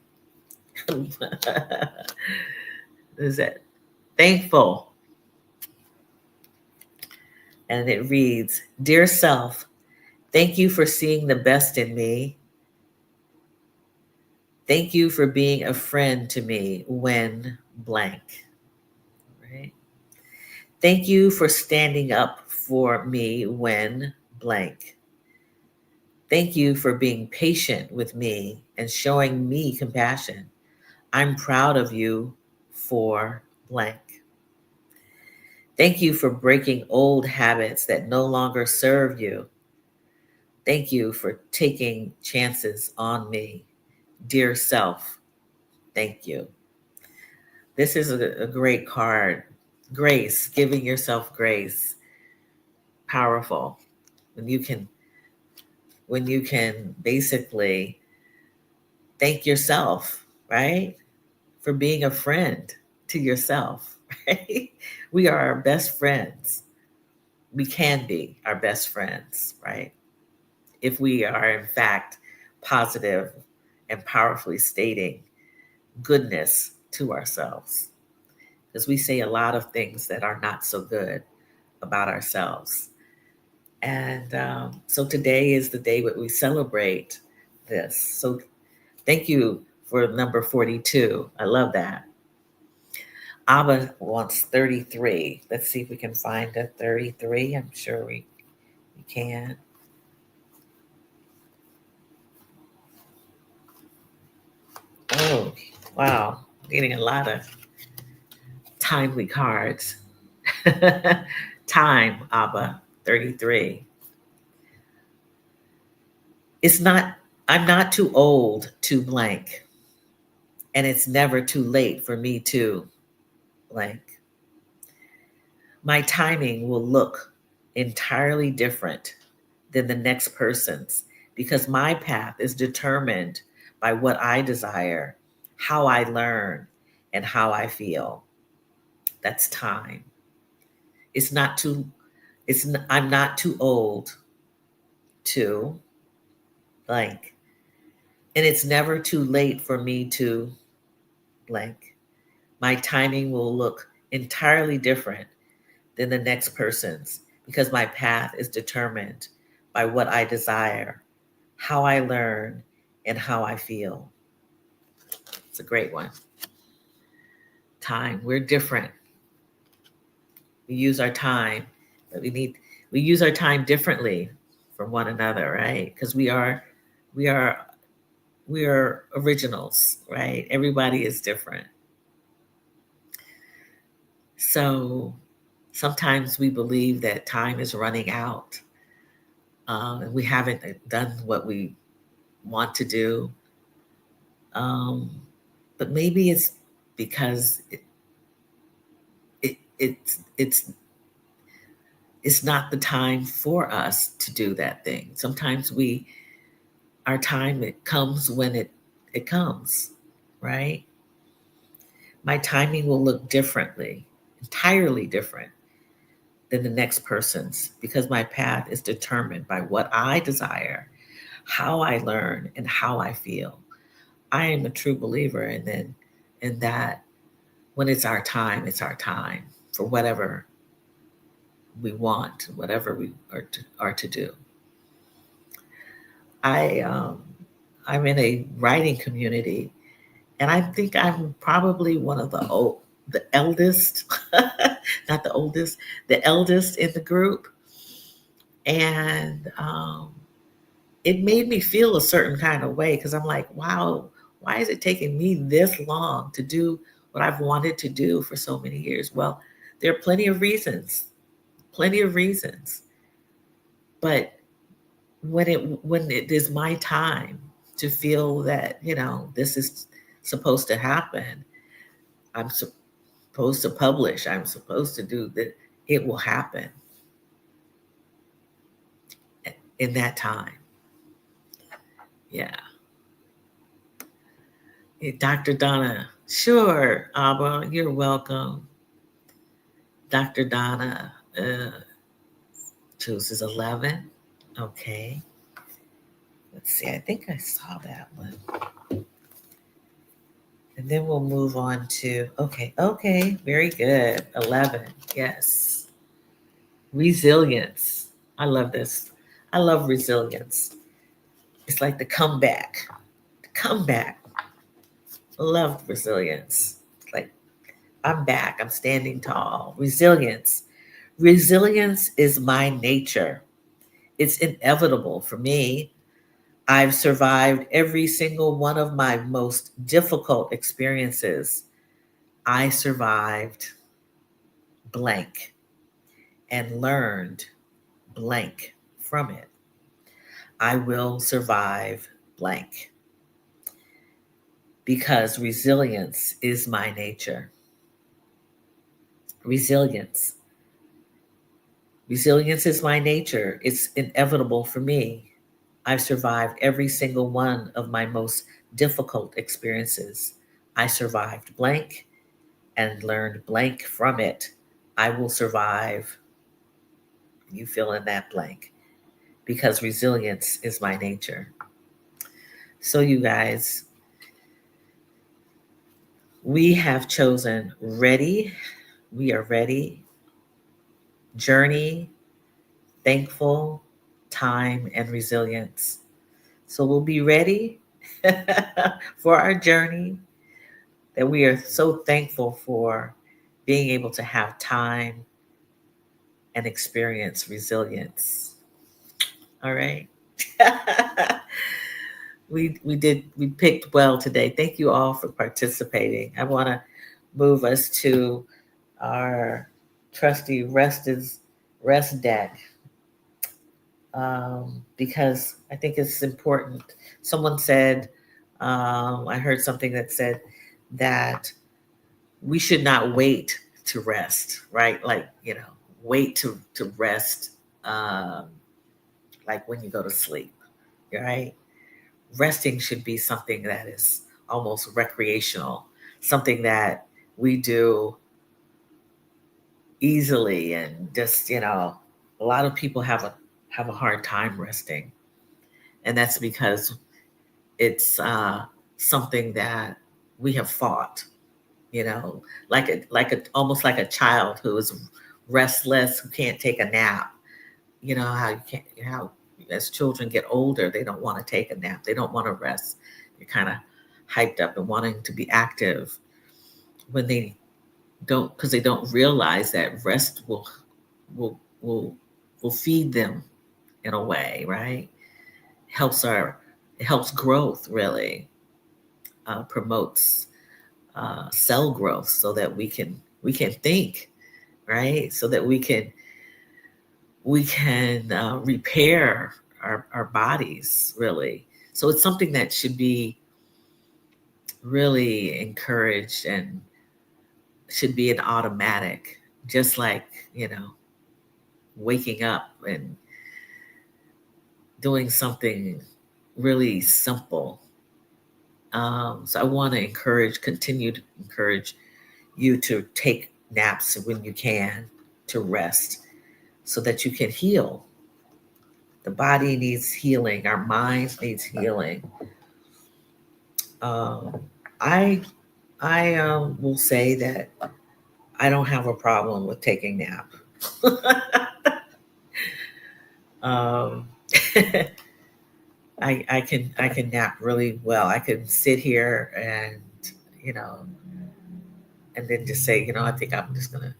Is it thankful? And it reads, Dear self, thank you for seeing the best in me. Thank you for being a friend to me when blank. Right? Thank you for standing up for me when blank. Thank you for being patient with me and showing me compassion. I'm proud of you for blank. Thank you for breaking old habits that no longer serve you. Thank you for taking chances on me. Dear self, thank you. This is a great card. Grace, giving yourself grace. Powerful. When you can basically thank yourself, right? For being a friend to yourself, right? We are our best friends. We can be our best friends, right? If we are, in fact, positive and powerfully stating goodness to ourselves. Because we say a lot of things that are not so good about ourselves. And so today is the day that we celebrate this. So thank you for number 42. I love that. Abba wants 33. Let's see if we can find a 33. I'm sure we can. Oh, wow. Getting a lot of timely cards. Time, Abba, 33. It's not, I'm not too old to blank, and it's never too late for me to blank. My timing will look entirely different than the next person's because my path is determined by what I desire, how I learn, and how I feel. That's time. It's not too I'm not too old to blank. And it's never too late for me to blank. My timing will look entirely different than the next person's because my path is determined by what I desire, how I learn, and how I feel. It's a great one. Time. We're different. We use our time, but we use our time differently from one another, right? Because we are we are originals, right? Everybody is different. So sometimes we believe that time is running out, and we haven't done what we want to do. Um, but maybe it's because it, it's not the time for us to do that thing. Sometimes our time, it comes when it comes, right? My timing will look differently, entirely different than the next person's, because my path is determined by what I desire, how I learn, and how I feel. I am a true believer in that when it's our time for whatever we want, whatever we are to do. I I'm in a writing community, and I think I'm probably one of the eldest, not the oldest, the eldest in the group, and it made me feel a certain kind of way because I'm like, wow, why is it taking me this long to do what I've wanted to do for so many years? Well, there are plenty of reasons, but when it is my time to feel that this is supposed to happen, I'm supposed to publish, I'm supposed to do that, it will happen in that time. Yeah. Dr. Donna, sure, Abba, you're welcome. Dr. Donna chooses 11. Okay. Let's see. I think I saw that one. And then we'll move on to, okay. Okay. Very good. 11. Yes. Resilience. I love this. I love resilience. It's like the comeback. The comeback. Love resilience. It's like, I'm back. I'm standing tall. Resilience. Resilience is my nature. It's inevitable for me. I've survived every single one of my most difficult experiences. I survived blank and learned blank from it. I will survive blank because resilience is my nature. Resilience. Resilience is my nature. It's inevitable for me. I've survived every single one of my most difficult experiences. I survived blank and learned blank from it. I will survive. You fill in that blank because resilience is my nature. So, you guys, we have chosen ready. We are ready. Journey, thankful, time, and resilience. So, we'll be ready for our journey, that we are so thankful for being able to have time and experience resilience. All right. We picked well today. Thank you all for participating. I want to move us to our trusty rest deck, because I think it's important. Someone said, I heard something that said that we should not wait to rest, right? Like, wait to rest, um, like when you go to sleep, right? Resting should be something that is almost recreational, something that we do easily, and just, a lot of people have a hard time resting, and that's because it's something that we have fought, like a almost like a child who is restless, who can't take a nap. You know how you can't how as children get older, they don't want to take a nap, they don't want to rest. They're kind of hyped up and wanting to be active when they don't, because they don't realize that rest will feed them in a way, right? Helps our it helps growth, really, promotes cell growth so that we can think, right? So that we can repair our bodies, really. So it's something that should be really encouraged and should be an automatic, just like, waking up and doing something really simple. So I want to continue to encourage you to take naps when you can, to rest so that you can heal. The body needs healing, our minds needs healing. Um, I will say that I don't have a problem with taking nap. um, I can nap really well. I can sit here and you know and then just say, I think I'm just gonna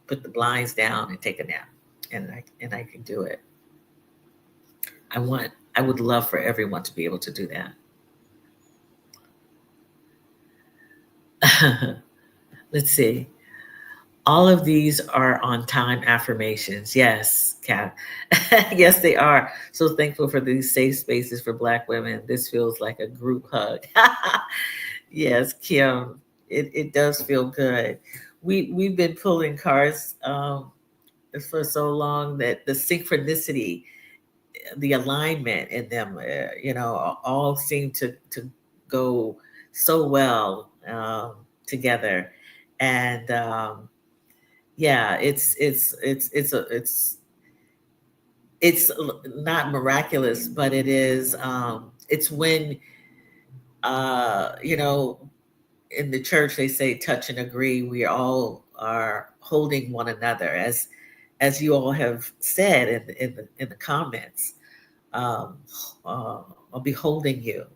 put the blinds down and take a nap, and I can do it. I would love for everyone to be able to do that. Let's see. All of these are on time affirmations. Yes, Kat. Yes, they are. So thankful for these safe spaces for Black women. This feels like a group hug. Yes, Kim. It does feel good. We've been pulling cards for so long that the synchronicity, the alignment in them, all seem to go so well together, and yeah, it's not miraculous, but it is. It's when you know in the church they say touch and agree. We all are holding one another, as you all have said in the comments. Um, I'll be holding you.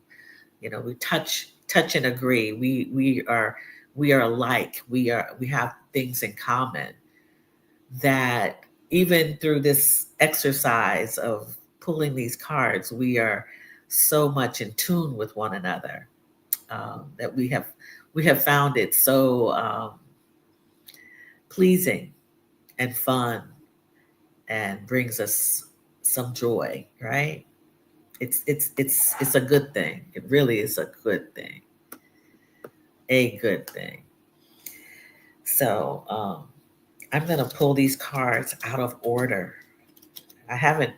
We touch and agree. We are alike. We have things in common that even through this exercise of pulling these cards, we are so much in tune with one another, that we have found it so pleasing and fun, and brings us some joy, right? It's a good thing. It really is a good thing. A good thing. So I'm gonna pull these cards out of order. I haven't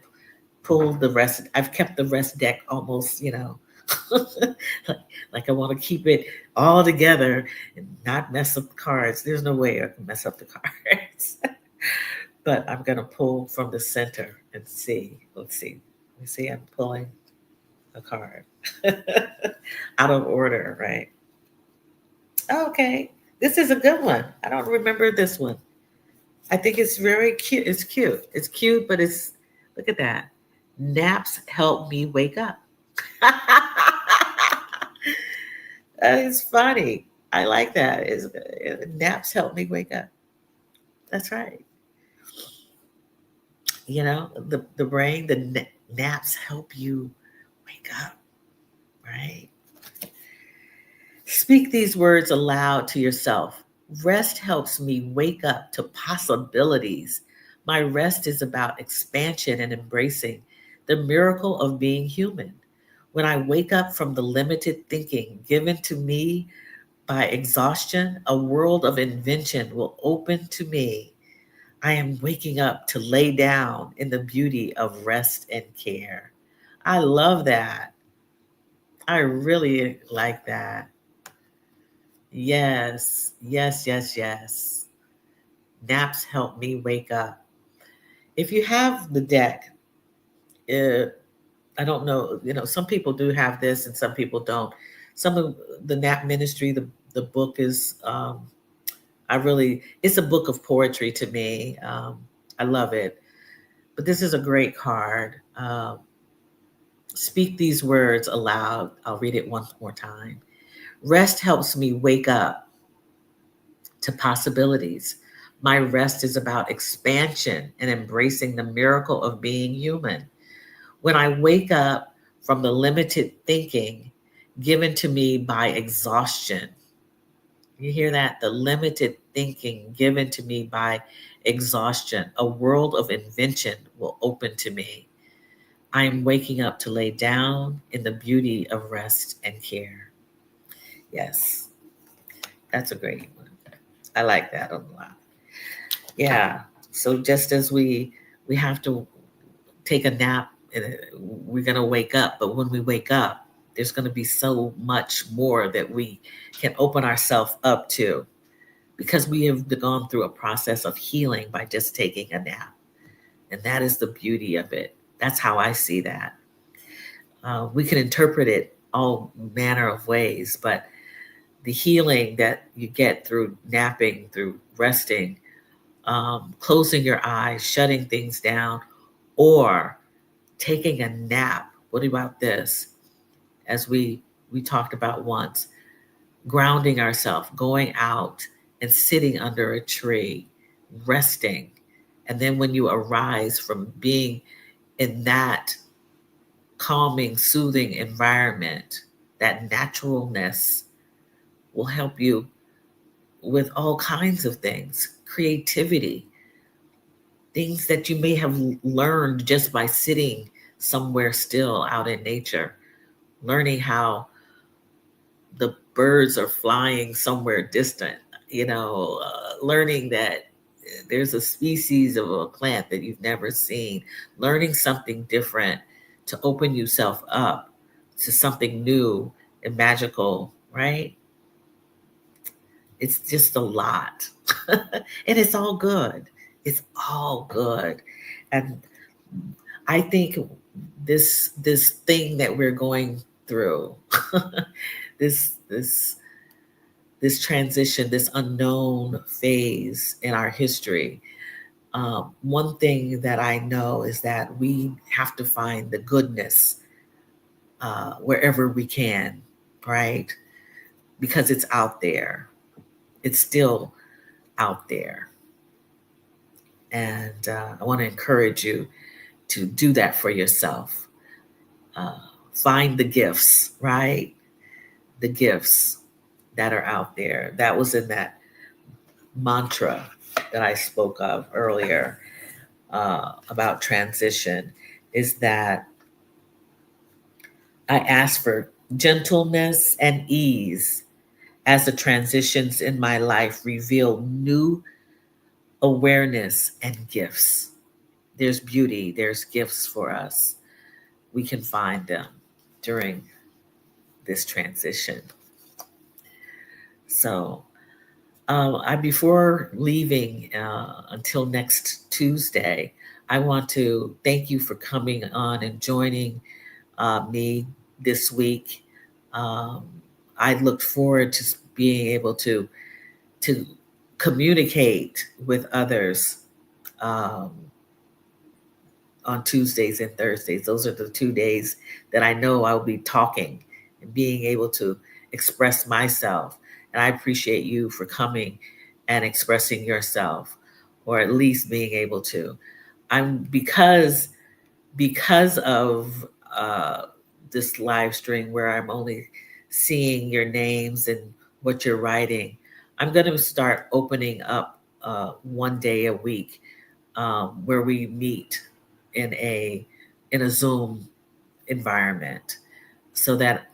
pulled the rest. I've kept the rest deck almost, like, like I want to keep it all together and not mess up the cards. There's no way I can mess up the cards. But I'm gonna pull from the center and see. Let's see. Let me see. I'm pulling a card out of order, right? Okay. This is a good one. I don't remember this one. I think it's very cute. It's cute. It's cute, but look at that. Naps help me wake up. It's funny. I like that. Naps help me wake up. That's right. The brain, naps help you wake up, right? Speak these words aloud to yourself. Rest helps me wake up to possibilities. My rest is about expansion and embracing the miracle of being human. When I wake up from the limited thinking given to me by exhaustion, a world of invention will open to me. I am waking up to lay down in the beauty of rest and care. I love that. I really like that. Yes, yes, yes, yes. Naps help me wake up. If you have the deck, uh, I don't know, some people do have this and some people don't. Some of the nap ministry, the book is, it's a book of poetry to me. I love it. But this is a great card. Speak these words aloud. I'll read it one more time. Rest helps me wake up to possibilities. My rest is about expansion and embracing the miracle of being human. When I wake up from the limited thinking given to me by exhaustion, you hear that? The limited thinking given to me by exhaustion, a world of invention will open to me. I am waking up to lay down in the beauty of rest and care. Yes, that's a great one. I like that a lot. Yeah. So just as we have to take a nap and we're going to wake up, but when we wake up, there's going to be so much more that we can open ourselves up to because we have gone through a process of healing by just taking a nap. And that is the beauty of it. That's how I see that. We can interpret it all manner of ways, but the healing that you get through napping, through resting, closing your eyes, shutting things down, or taking a nap. What about this? As we talked about once, grounding ourselves, going out and sitting under a tree, resting. And then when you arise from being in that calming, soothing environment, that naturalness will help you with all kinds of things, creativity, things that you may have learned just by sitting somewhere still out in nature, learning how the birds are flying somewhere distant, learning that there's a species of a plant that you've never seen, learning something different to open yourself up to something new and magical, right? It's just a lot. And it's all good. It's all good. And I think this thing that we're going through, this this this transition, this unknown phase in our history. One thing that I know is that we have to find the goodness wherever we can, right? Because it's out there. It's still out there. And I want to encourage you to do that for yourself. Uh, find the gifts, right? The gifts that are out there. That was in that mantra that I spoke of earlier about transition, is that I ask for gentleness and ease as the transitions in my life reveal new awareness and gifts. There's beauty, there's gifts for us. We can find them during this transition. So, before leaving until next Tuesday, I want to thank you for coming on and joining me this week. I look forward to being able to communicate with others um, on Tuesdays and Thursdays. Those are the 2 days that I know I'll be talking and being able to express myself. And I appreciate you for coming and expressing yourself, or at least being able to. I'm because of this live stream where I'm only seeing your names and what you're writing. I'm going to start opening up one day a week where we meet in a Zoom environment so that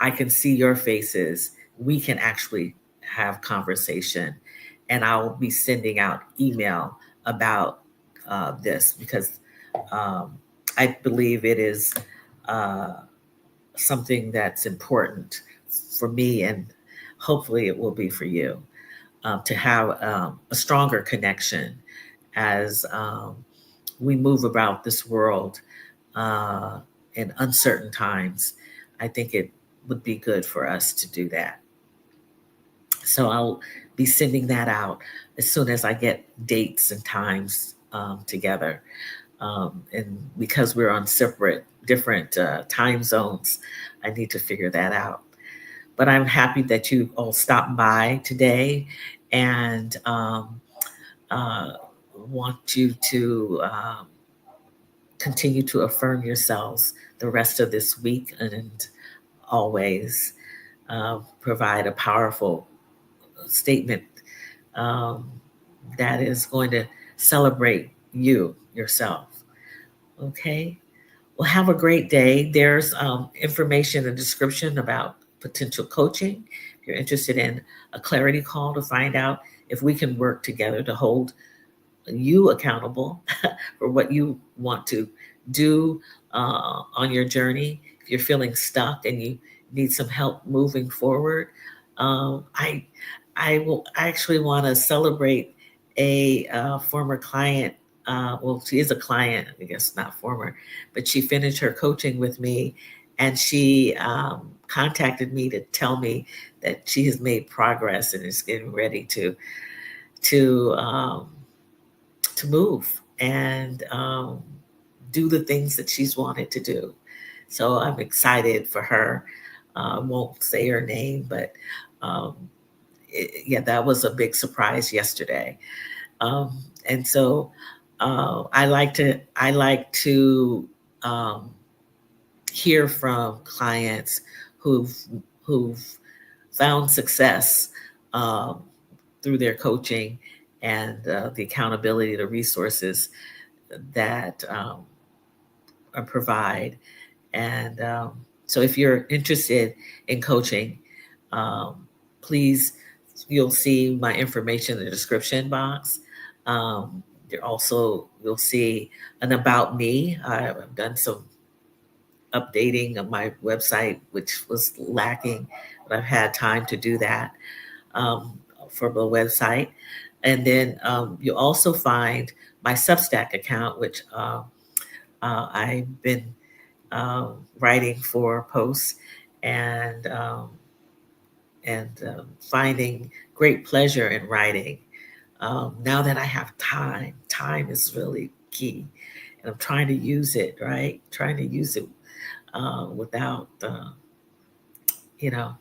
I can see your faces. We can actually have conversation, and I'll be sending out email about this because I believe it is something that's important for me, and hopefully it will be for you to have a stronger connection as we move about this world in uncertain times. I think it would be good for us to do that. So I'll be sending that out as soon as I get dates and times together. And because we're on different time zones, I need to figure that out. But I'm happy that you all stopped by today and uh, want you to continue to affirm yourselves the rest of this week and always provide a powerful statement um, that is going to celebrate you yourself. Okay. Well, have a great day. There's information and description about potential coaching. If you're interested in a clarity call to find out if we can work together to hold you accountable for what you want to do on your journey. If you're feeling stuck and you need some help moving forward, I actually want to celebrate a former client. Well, she is a client, I guess not former, but she finished her coaching with me, and she contacted me to tell me that she has made progress and is getting ready to um, to move and do the things that she's wanted to do. So I'm excited for her. I won't say her name, but yeah, that was a big surprise yesterday. And so I like to um, hear from clients who've who've found success um, through their coaching and the accountability, the resources that I provide. And so if you're interested in coaching, um, please, you'll see my information in the description box. There also, you'll see an about me. I've done some updating of my website, which was lacking, but I've had time to do that um, for the website. And then you'll also find my Substack account, which I've been writing for posts and finding great pleasure in writing. Now that I have time, time is really key, and I'm trying to use it. Right, trying to use it without, you know,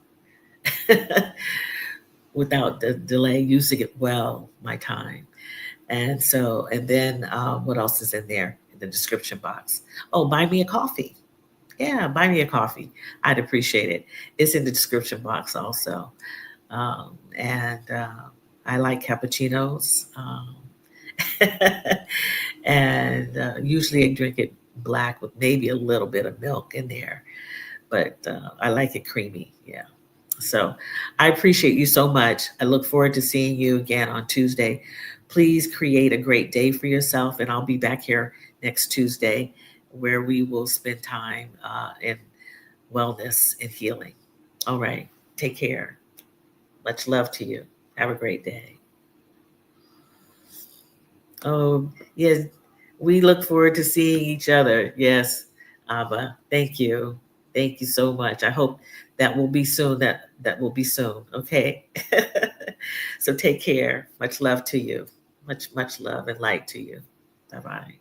without the delay. Using it well, my time. And so, and then what else is in there in the description box? Oh, buy me a coffee. Yeah, buy me a coffee. I'd appreciate it. It's in the description box also. And I like cappuccinos. And usually I drink it black with maybe a little bit of milk in there, but I like it creamy. Yeah. So I appreciate you so much. I look forward to seeing you again on Tuesday. Please create a great day for yourself, and I'll be back here next Tuesday where we will spend time in wellness and healing. All right. Take care. Much love to you. Have a great day. Oh, yes. We look forward to seeing each other. Yes, Abba. Thank you. Thank you so much. I hope that will be soon. That will be soon. Okay. So take care. Much love to you. Much love and light to you. Bye bye.